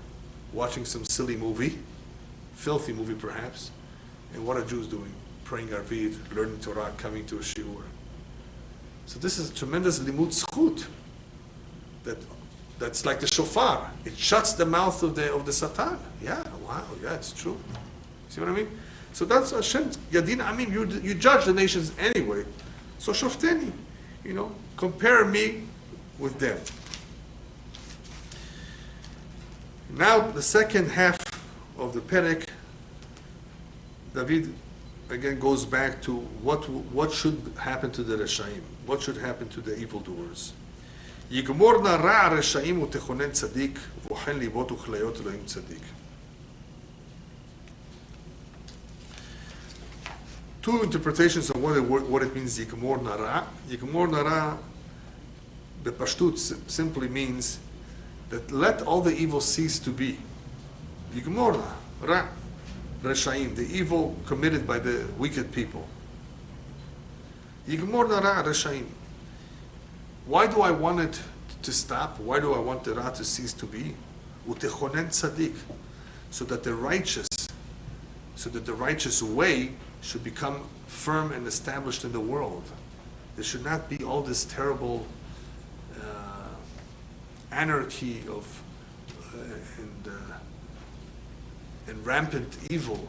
watching some silly movie, filthy movie perhaps, and what are Jews doing? Praying Arvid, learning Torah, coming to a shiur. So this is a tremendous limud zchut. That's like the shofar. It shuts the mouth of the Satan. Yeah, wow, yeah, it's true. See what I mean? So that's Hashem, Yadin Amim, you judge the nations anyway. So shofteni, compare me with them. Now the second half of the Perek, David again goes back to what should happen to the Reshaim, what should happen to the evildoers. יגמור נא רע הרשעים ותכונן צדיק, ובוחן ליבות וכליות אלוהים צדיק. Two interpretations of what it means, יגמור נא רע. יגמור נא רע, the Pashtut simply means that let all the evil cease to be. יגמור נא רע רשעים, the evil committed by the wicked people. יגמור נא רע רשעים. Why do I want it to stop? Why do I want the ra to cease to be? Utechonen tzadik, so that the righteous way should become firm and established in the world. There should not be all this terrible anarchy of and rampant evil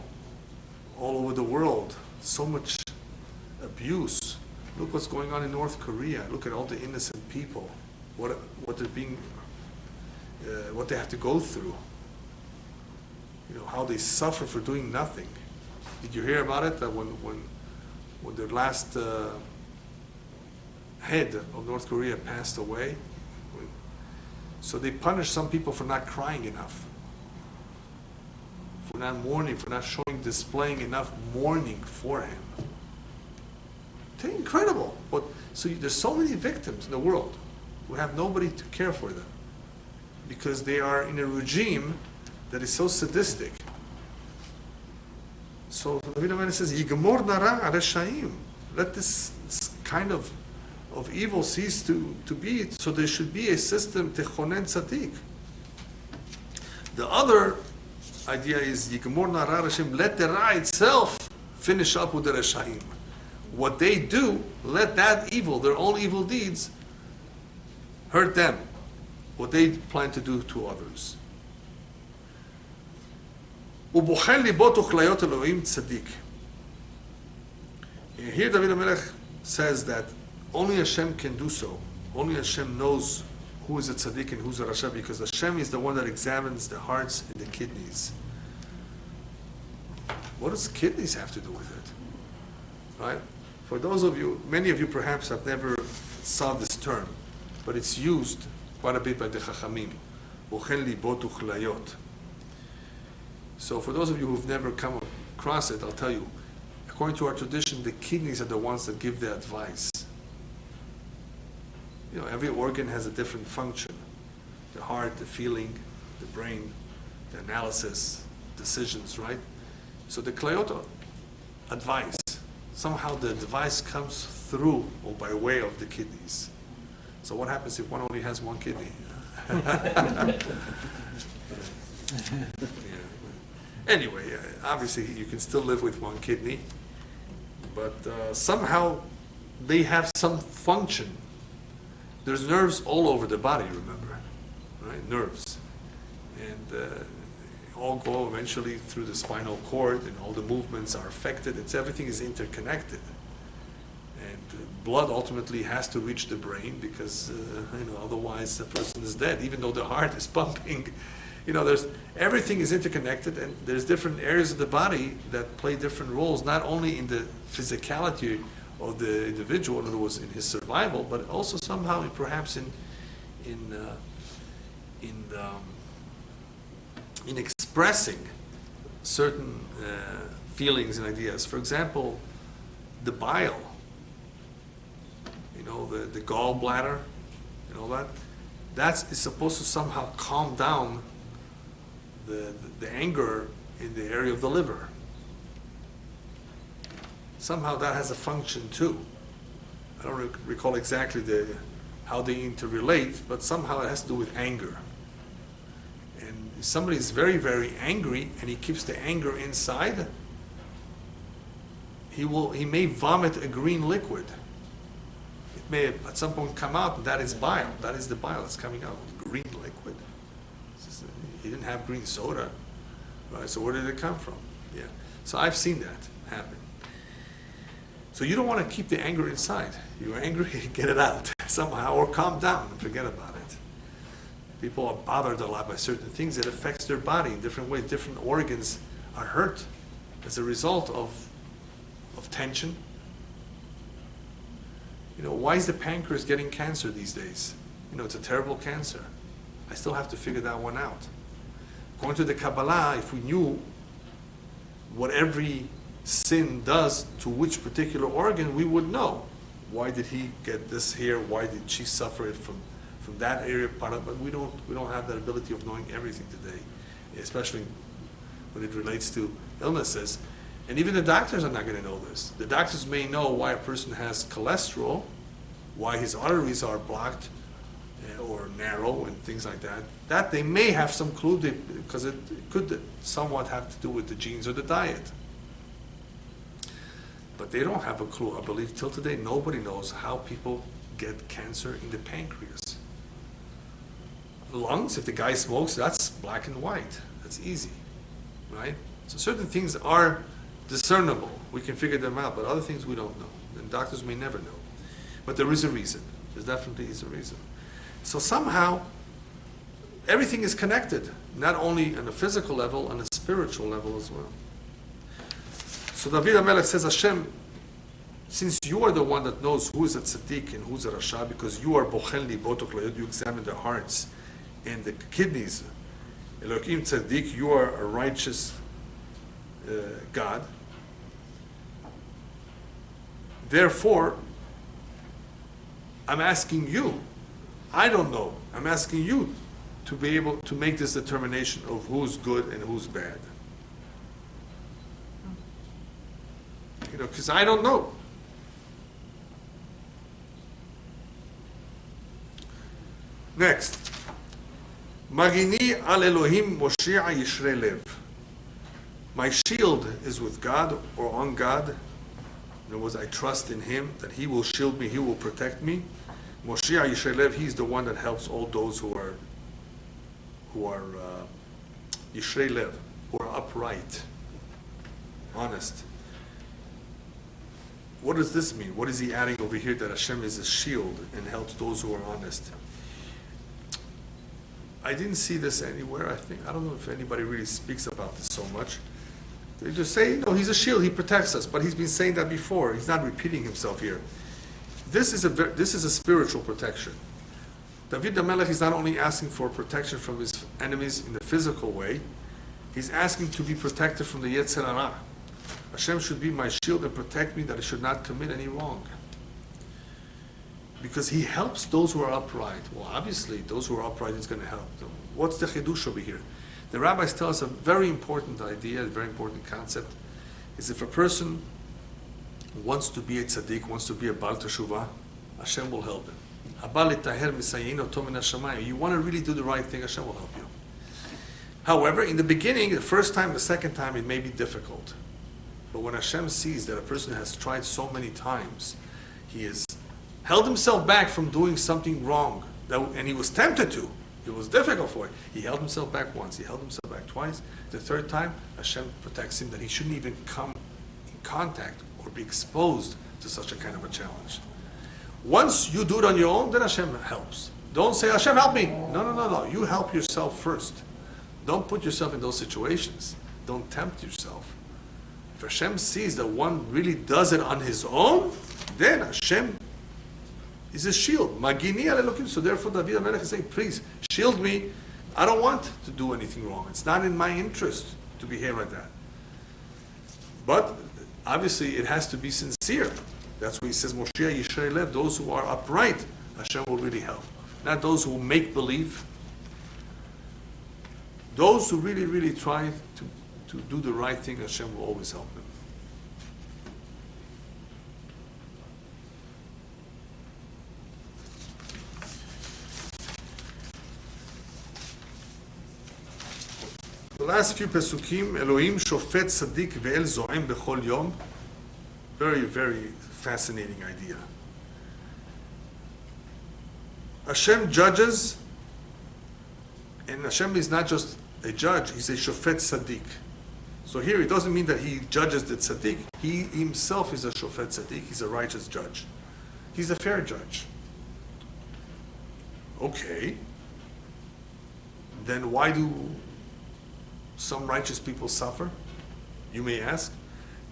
all over the world. So much abuse. Look what's going on in North Korea. Look at all the innocent people. What they have to go through. How they suffer for doing nothing. Did you hear about it? That when their last head of North Korea passed away, so they punished some people for not crying enough, for not mourning, for not displaying enough mourning for him. Incredible. But so there's so many victims in the world who have nobody to care for them because they are in a regime that is so sadistic. So David HaMelech says, "Yigamor nara reshaim." Let this kind of evil cease to be. So there should be a system techonen tzadik. The other idea is Yigamor nara reshaim. Let the ra itself finish up with the reshaim. What they do, let that evil, their own evil deeds, hurt them. What they plan to do to others. ובוחן ליבות וכליות אלוהים צדיק. Here David HaMelech says that only Hashem can do so. Only Hashem knows who is a tzaddik and who's a rasha, because Hashem is the one that examines the hearts and the kidneys. What does kidneys have to do with it? Right? For those of you, many of you perhaps have never saw this term, but it's used quite a bit by the Chachamim. Bochen libot uchlayot. So for those of you who've never come across it, I'll tell you, according to our tradition, the kidneys are the ones that give the advice. Every organ has a different function. The heart, the feeling, the brain, the analysis, decisions, right? So the klayot advice. Somehow the advice comes through or by way of the kidneys. So what happens if one only has one kidney? Anyway, obviously you can still live with one kidney, but somehow they have some function. There's nerves all over the body, remember, right? Nerves. And all go eventually through the spinal cord, and all the movements are affected. Everything is interconnected. And blood ultimately has to reach the brain because otherwise the person is dead, even though the heart is pumping. Everything is interconnected, and there's different areas of the body that play different roles, not only in the physicality of the individual, in other words, in his survival, but also somehow perhaps in expressing certain feelings and ideas. For example, the bile, the gallbladder, and all that, is supposed to somehow calm down the anger in the area of the liver. Somehow that has a function too. I don't recall exactly how they interrelate, but somehow it has to do with anger. And if somebody is very, very angry and he keeps the anger inside, he may vomit a green liquid. It may at some point come out, and that is bile. That is the bile that's coming out. Green liquid. He didn't have green soda, right? So where did it come from? Yeah. So I've seen that happen. So you don't want to keep the anger inside. You're angry, get it out somehow, or calm down and forget about it. People are bothered a lot by certain things. It affects their body in different ways. Different organs are hurt as a result of tension. Why is the pancreas getting cancer these days? It's a terrible cancer. I still have to figure that one out. According to the Kabbalah, if we knew what every sin does to which particular organ, we would know. Why did he get this here? Why did she suffer it from that area? But we don't have that ability of knowing everything today, especially when it relates to illnesses. And even the doctors are not going to know this. The doctors may know why a person has cholesterol, why his arteries are blocked or narrow and things like that. That they may have some clue, because it could somewhat have to do with the genes or the diet. But they don't have a clue. I believe till today nobody knows how people get cancer in the pancreas. The lungs, if the guy smokes, that's black and white. That's easy, right? So certain things are discernible. We can figure them out, but other things we don't know. And doctors may never know. But there is a reason. There definitely is a reason. So somehow, everything is connected, not only on a physical level, on a spiritual level as well. So David HaMelech says, Hashem, since you are the one that knows who is a tzaddik and who is a rasha, because you are bochen libotok loyod, you examine the hearts and the kidneys. Elokim tzaddik, you are a righteous God. Therefore, I'm asking you, I don't know, I'm asking you to be able to make this determination of who's good and who's bad. Because I don't know. Next. Magini al Elohim Moshi'a Yishrei Lev. My shield is with God or on God. In other words, I trust in Him that He will shield me, He will protect me. Moshi'a Yishrei Lev, He's the one that helps all those who are Yishrei Lev, who are upright, honest. What does this mean? What is he adding over here that Hashem is a shield and helps those who are honest? I didn't see this anywhere. I don't know if anybody really speaks about this so much. They just say, he's a shield, he protects us. But he's been saying that before. He's not repeating himself here. This is a spiritual protection. David HaMelech is not only asking for protection from his enemies in the physical way, he's asking to be protected from the Yetzer Hara. Hashem should be my shield and protect me that I should not commit any wrong. Because He helps those who are upright. Well, obviously, those who are upright is going to help them. What's the chidush over here? The rabbis tell us a very important idea, a very important concept, is if a person wants to be a tzaddik, wants to be a Baal Teshuvah, Hashem will help him. You want to really do the right thing, Hashem will help you. However, in the beginning, the first time, the second time, it may be difficult. But when Hashem sees that a person has tried so many times, he has held himself back from doing something wrong, and he was tempted to. It was difficult for him. He held himself back once, he held himself back twice. The third time, Hashem protects him that he shouldn't even come in contact or be exposed to such a kind of a challenge. Once you do it on your own, then Hashem helps. Don't say, Hashem, help me. No. You help yourself first. Don't put yourself in those situations. Don't tempt yourself. If Hashem sees that one really does it on his own, then Hashem is a shield. Magini al Elokim. So therefore David HaMelech is saying, please, shield me. I don't want to do anything wrong. It's not in my interest to behave like that. But obviously it has to be sincere. That's why he says, Moshe Yishrei Lev, those who are upright, Hashem will really help. Not those who make believe. Those who really, really try to do the right thing, Hashem will always help them. The last few pesukim, Elohim shofet tzaddik ve'el zo'em bechol yom. Very, very fascinating idea. Hashem judges, and Hashem is not just a judge, he's a shofet tzaddik. So here it doesn't mean that he judges the tzaddik. He himself is a shofet tzaddik, he's a righteous judge. He's a fair judge. Okay. Then why do some righteous people suffer? You may ask.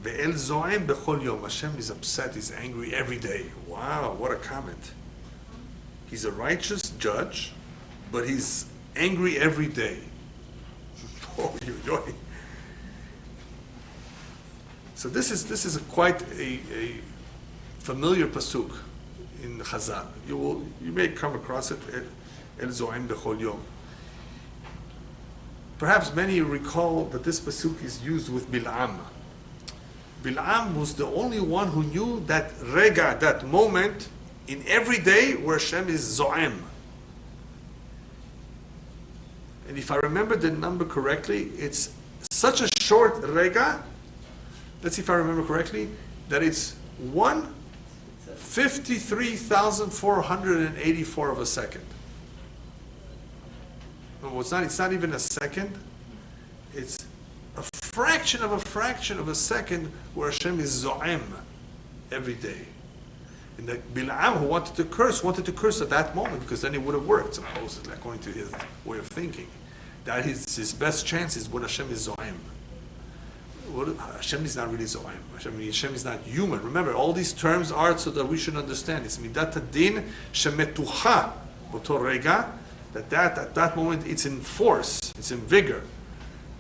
Ve'el zo'em bechol yom. Hashem is upset, he's angry every day. Wow, what a comment. He's a righteous judge, but he's angry every day. So this is quite a familiar pasuk in Chazal. You may come across it. El zo'em bechol yom. Perhaps many recall that this pasuk is used with Bil'am. Bil'am was the only one who knew that rega, that moment in every day where Hashem is zo'em. And if I remember the number correctly, it's such a short rega, let's see if I remember correctly, that it's 1/53,484 of a second. No, it's not even a second. It's a fraction of a second where Hashem is zo'em every day. And that Bil'am, who wanted to curse at that moment because then it would have worked, supposedly, according to his way of thinking. That his best chance is when Hashem is zo'em. Hashem is not really zo'em. Hashem is not human. Remember, all these terms are so that we should understand. It's midat hadin shemetucha b'to rega. That at that moment it's in force, it's in vigor,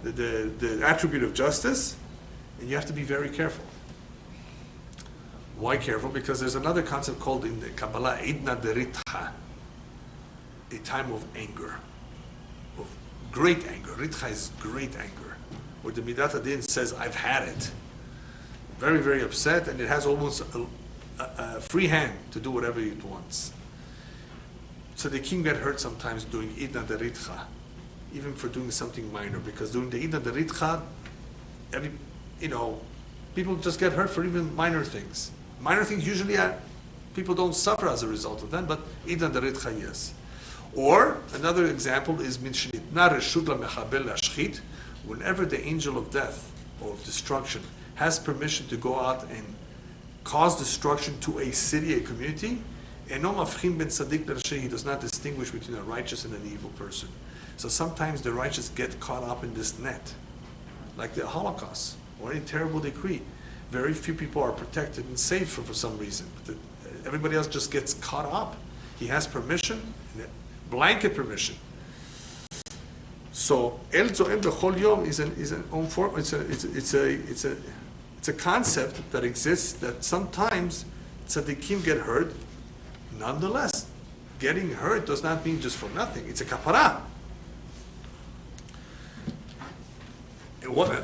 the attribute of justice, and you have to be very careful. Why careful? Because there's another concept called in the Kabbalah, didnt, a time of anger, of great anger. Ritcha is great anger, where the Midat Hadin says, I've had it. Very, very upset, and it has almost a free hand to do whatever it wants. So the king get hurt sometimes doing idna deritcha, even for doing something minor, because doing the idna deritcha, people just get hurt for even minor things. Minor things usually people don't suffer as a result of them, but idna deritcha, yes. Or another example is min shenitna reshut lamechabel lashchit, whenever the angel of death or of destruction has permission to go out and cause destruction to a city, a community. He does not distinguish between a righteous and an evil person. So sometimes the righteous get caught up in this net, like the Holocaust or any terrible decree. Very few people are protected and safe for some reason. But everybody else just gets caught up. He has permission, blanket permission. So El Zo'em B'chol Yom is an own form. It's a concept that exists that sometimes tzaddikim get hurt. Nonetheless, getting hurt does not mean just for nothing. It's a kapara.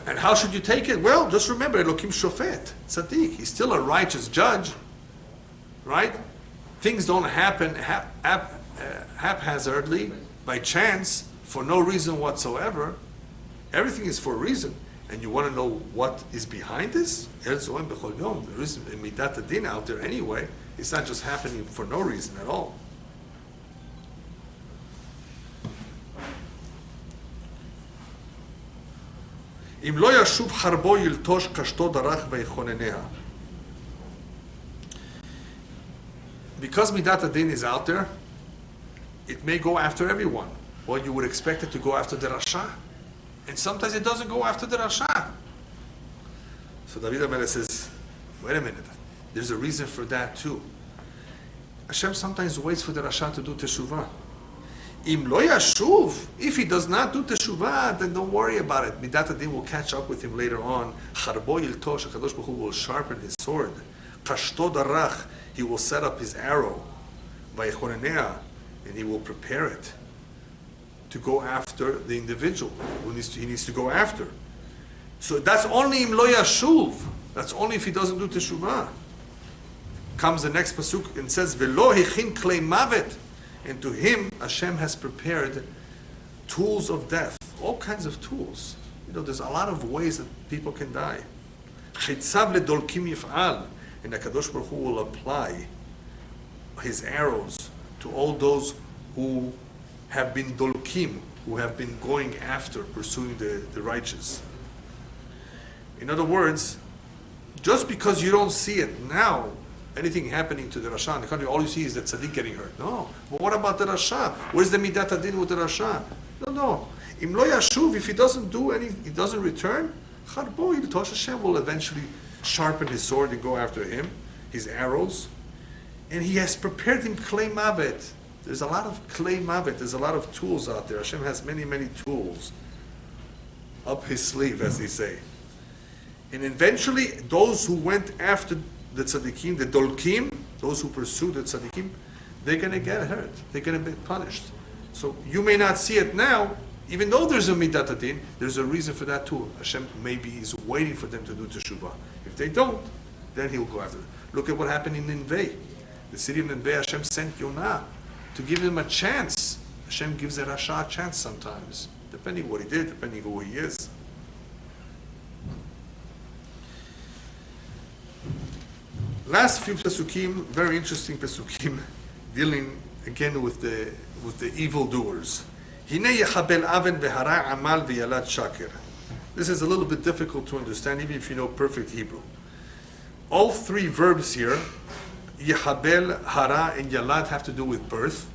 And how should you take it? Well, just remember, Elohim Shofet, Tzaddik. He's still a righteous judge, right? Things don't happen haphazardly, by chance, for no reason whatsoever. Everything is for a reason. And you want to know what is behind this? There is a midat hadin out there anyway. It's not just happening for no reason at all. Im lo yashuv harbo yiltosh kashto darach veichonenea. Because midat hadin is out there, it may go after everyone. Well, you would expect it to go after the rasha. And sometimes it doesn't go after the rasha. So David HaMelech says, wait a minute, there's a reason for that too. Hashem sometimes waits for the rasha to do teshuvah. Im lo yashuv, if he does not do teshuvah, then don't worry about it. Midat hadin will catch up with him later on. Hardboiled, HaKadosh Baruch Hu will sharpen his sword. Kashto darach, he will set up his arrow. Vayechonenea, and he will prepare it to go after the individual who he needs to go after. So that's only im lo yashuv. That's only if he doesn't do teshuvah. Comes the next pasuk and says, Velo hichin klei mavet. And to him, Hashem has prepared tools of death, all kinds of tools. You know, there's a lot of ways that people can die. Chitzav ledolkim yif'al, and HaKadosh Baruch Hu will apply his arrows to all those who have been dolkim, who have been going after, pursuing the righteous. In other words, just because you don't see it now, anything happening to the Rasha in the country, all you see is that Tzaddik getting hurt. No. But what about the Rasha? Where's the Midat Hadin with the Rasha? No. Im lo yashuv, if he doesn't do any, he doesn't return, Hardboiled, Hashem will eventually sharpen his sword and go after him, his arrows. And he has prepared him klei mavet. There's a lot of klei mavet. There's a lot of tools out there. Hashem has many, many tools up his sleeve, as they say. And eventually, those who went after the tzaddikim, the dolkim, those who pursue the tzaddikim, they're going to get hurt. They're going to be punished. So you may not see it now, even though there's a midat hadin, there's a reason for that too. Hashem maybe is waiting for them to do teshuvah. If they don't, then he'll go after them. Look at what happened in Nineveh. The city of Nineveh, Hashem sent Yonah to give them a chance. Hashem gives a Rasha a chance sometimes, depending what he did, depending who he is. Last few pesukim, very interesting pesukim, dealing again with the evildoers. Hine yechabel aven v'hara amal v'yalad shaker. This is a little bit difficult to understand, even if you know perfect Hebrew. All three verbs here, yechabel, hara, and yalad, have to do with birth.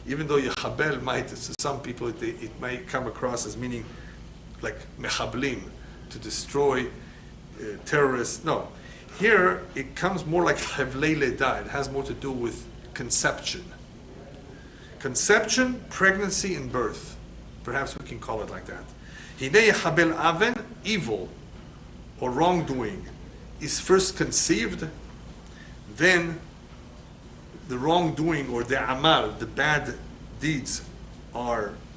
Even though yechabel might, to some people, it might come across as meaning like mechablim, to destroy terrorists. No. Here, it comes more like hevlei leda. It has more to do with conception. Conception, pregnancy, and birth. Perhaps we can call it like that. Hinei yechabel aven, evil or wrongdoing, is first conceived, then the wrongdoing or the amal, the bad deeds,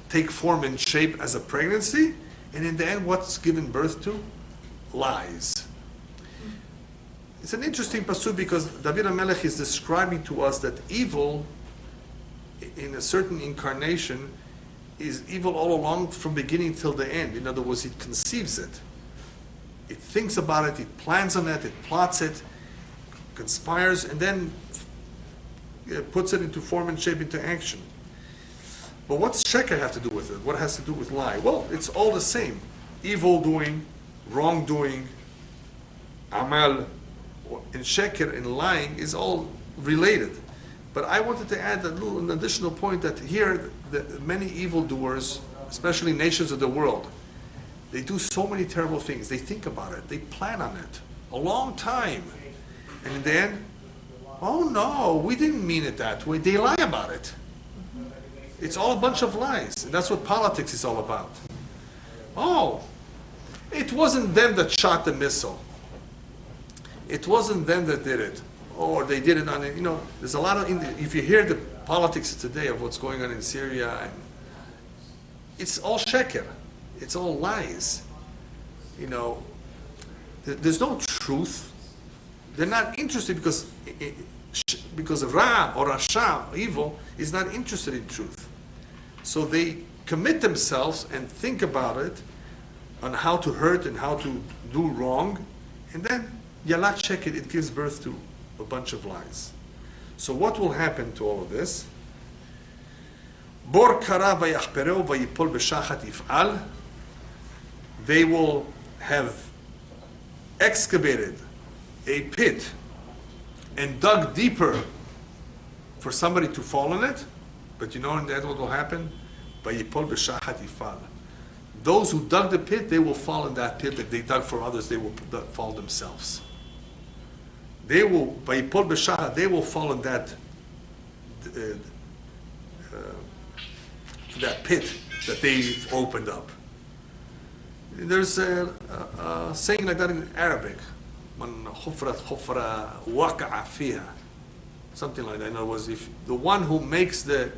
take form and shape as a pregnancy, and in the end, what's given birth to? Lies. It's an interesting pasuk because David HaMelech is describing to us that evil, in a certain incarnation, is evil all along from beginning till the end. In other words, it conceives it. It thinks about it, it plans on it, it plots it, conspires, and then puts it into form and shape, into action. But what's sheker have to do with it? What has to do with lie? Well, it's all the same. Evil doing, wrongdoing, amal, and sheker and lying is all related. But I wanted to add an additional point that here, many evildoers, especially nations of the world, they do so many terrible things. They think about it. They plan on it a long time. And in the end, oh no, we didn't mean it that way. They lie about it. It's all a bunch of lies. And that's what politics is all about. Oh, it wasn't them that shot the missile. It wasn't them that did it. Or they did it on it. You know, there's a lot of, if you hear the politics today of what's going on in Syria, and it's all sheker. It's all lies. You know, there's no truth. They're not interested because Ra or Rasha, evil, is not interested in truth. So they commit themselves and think about it on how to hurt and how to do wrong, and then Yalat Sheker, it gives birth to a bunch of lies. So what will happen to all of this? Bor kara vayachpereu vayipol b'shachat if'al. They will have excavated a pit and dug deeper for somebody to fall in it. But you know in the end what will happen? Vayipol b'shachat if'al. Those who dug the pit, they will fall in that pit. If they dug for others, they will fall themselves. They will, vayipol b'shachat, they will fall in that that pit that they've opened up. There's a saying like that in Arabic, "Man khufrat khufra waqa'a fiha," something like that. In other words, if the one who makes the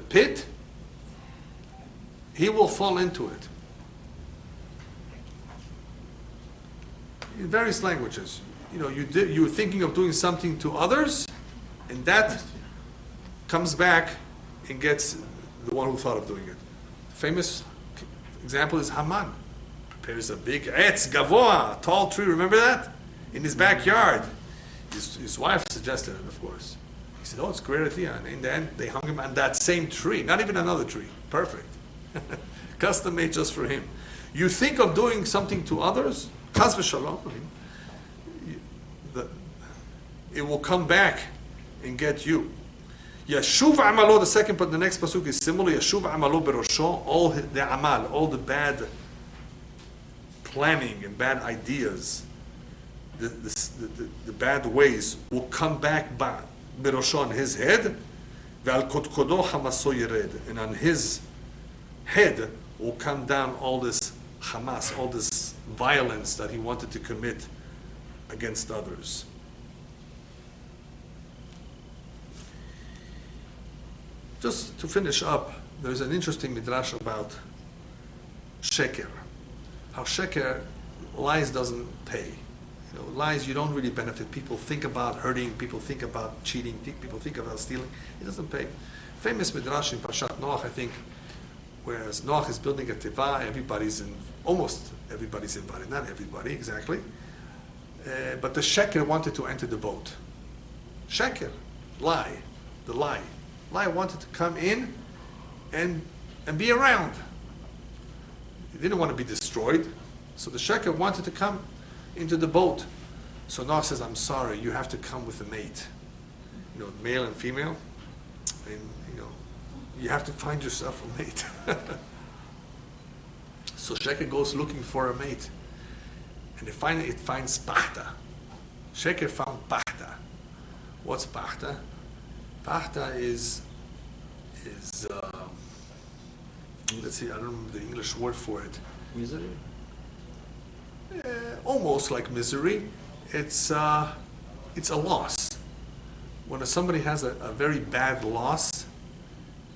pit, he will fall into it. In various languages, you're thinking of doing something to others, and that comes back and gets the one who thought of doing it. Famous example is Haman. Prepares a big etz gavoa, a tall tree. Remember that? In his backyard. His wife suggested it, of course. He said, "Oh, it's a great idea." And in the end, they hung him on that same tree, not even another tree. Perfect. Custom made just for him. You think of doing something to others, chas v'shalom, it will come back and get you. Yashuv amalo, the second, but the next pasuk is similar. Yashuv amalo berosho, all the amal, all the bad planning and bad ideas, the bad ways will come back berosho on his head. Ve'al kodkodo hamaso yered, and on his head will come down all this Hamas, all this violence that he wanted to commit against others. Just to finish up, there's an interesting midrash about sheker. How sheker, lies doesn't pay. Lies, you don't really benefit. People think about hurting, people think about cheating, people think about stealing. It doesn't pay. Famous midrash in Parshat Noach, I think, whereas Noach is building a teva, almost everybody's invited, not everybody exactly. But the sheker wanted to enter the boat. Sheker, lie, the lie. Lie wanted to come in and be around. He didn't want to be destroyed. So the sheker wanted to come into the boat. So Noah says, "I'm sorry, you have to come with a mate." Male and female. And you have to find yourself a mate. So sheker goes looking for a mate. And it finds pachta. Sheker found pachta. What's pachta? Pachta is let's see, I don't remember the English word for it. Misery? Almost like misery. It's a loss. When somebody has a very bad loss,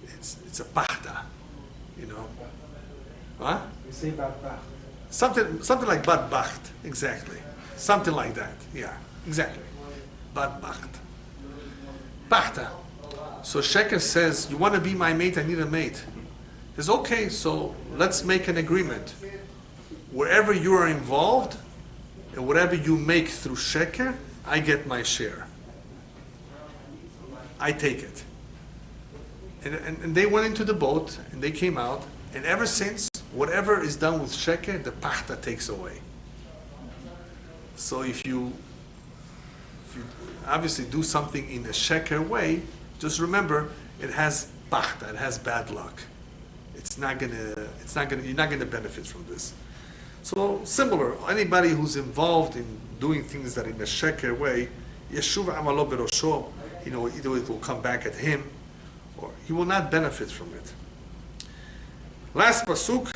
it's a pachta, Huh? We say bad bacht. Something like bad bacht, exactly. Something like that, yeah, exactly. Bad bacht. Pachta. So sheker says, "You want to be my mate? I need a mate." He says, "Okay, so let's make an agreement. Wherever you are involved, and whatever you make through sheker, I get my share. I take it." And they went into the boat, and they came out, and ever since, whatever is done with sheker, the pachta takes away. So if you obviously do something in a sheker way, just remember it has pachta, it has bad luck. You're not gonna benefit from this. So similar, anybody who's involved in doing things that in a sheker way, yeshuv amalo berosho, either it will come back at him, or he will not benefit from it. Last pasuk.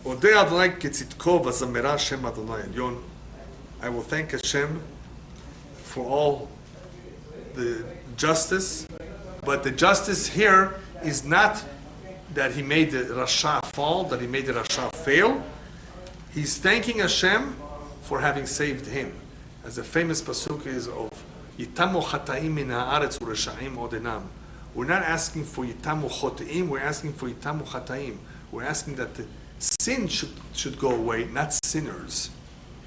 Odeh Adonai ketzitko v'zamera Shem Adonai Elyon. I will thank Hashem for all the justice, but the justice here is not that he made the Rasha fall, that he made the Rasha fail. He's thanking Hashem for having saved him. As the famous pasuk is of Yitamu chataim min haaretz u'reshaim odenam. We're not asking for Yitamu choteim, we're asking for Yitamu chataim. We're asking that the sin should go away, not sinners.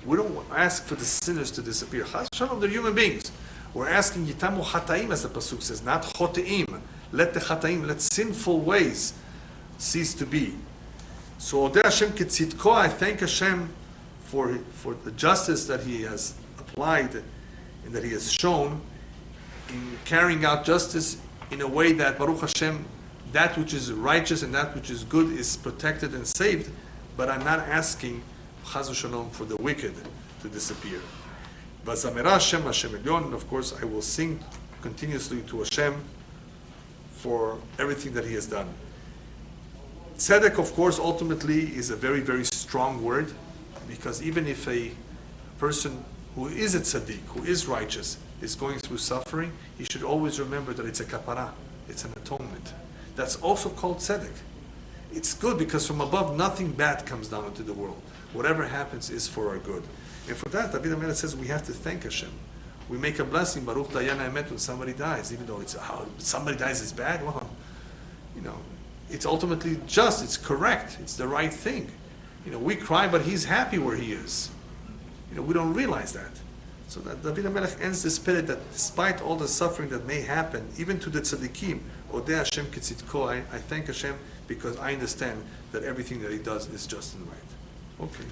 We don't ask for the sinners to disappear. Chas v'shalom, they're human beings. We're asking Yitamu chataim, as the pasuk says, not choteim. Let the chataim, let sinful ways cease to be. So Odeh Hashem ketzitko, I thank Hashem for the justice that He has applied and that He has shown in carrying out justice in a way that Baruch Hashem, that which is righteous and that which is good is protected and saved. But I'm not asking Chaz v'shalom for the wicked to disappear. V'zamera Hashem Hashem Elyon, and of course I will sing continuously to Hashem for everything that he has done. Tzedek, of course, ultimately is a very, very strong word, because even if a person who is a tzaddik, who is righteous, is going through suffering, he should always remember that it's a kapara, it's an atonement. That's also called tzedek. It's good because from above nothing bad comes down into the world. Whatever happens is for our good. And for that, David HaMelech says we have to thank Hashem. We make a blessing, Baruch Dayana Emet, when somebody dies, even though it's how somebody dies is bad. Well, it's ultimately just, it's correct, it's the right thing. We cry, but he's happy where he is. We don't realize that. So that David HaMelech ends the spirit that despite all the suffering that may happen, even to the tzaddikim, Odeh Hashem Kitzitko, I thank Hashem because I understand that everything that he does is just and right. Okay.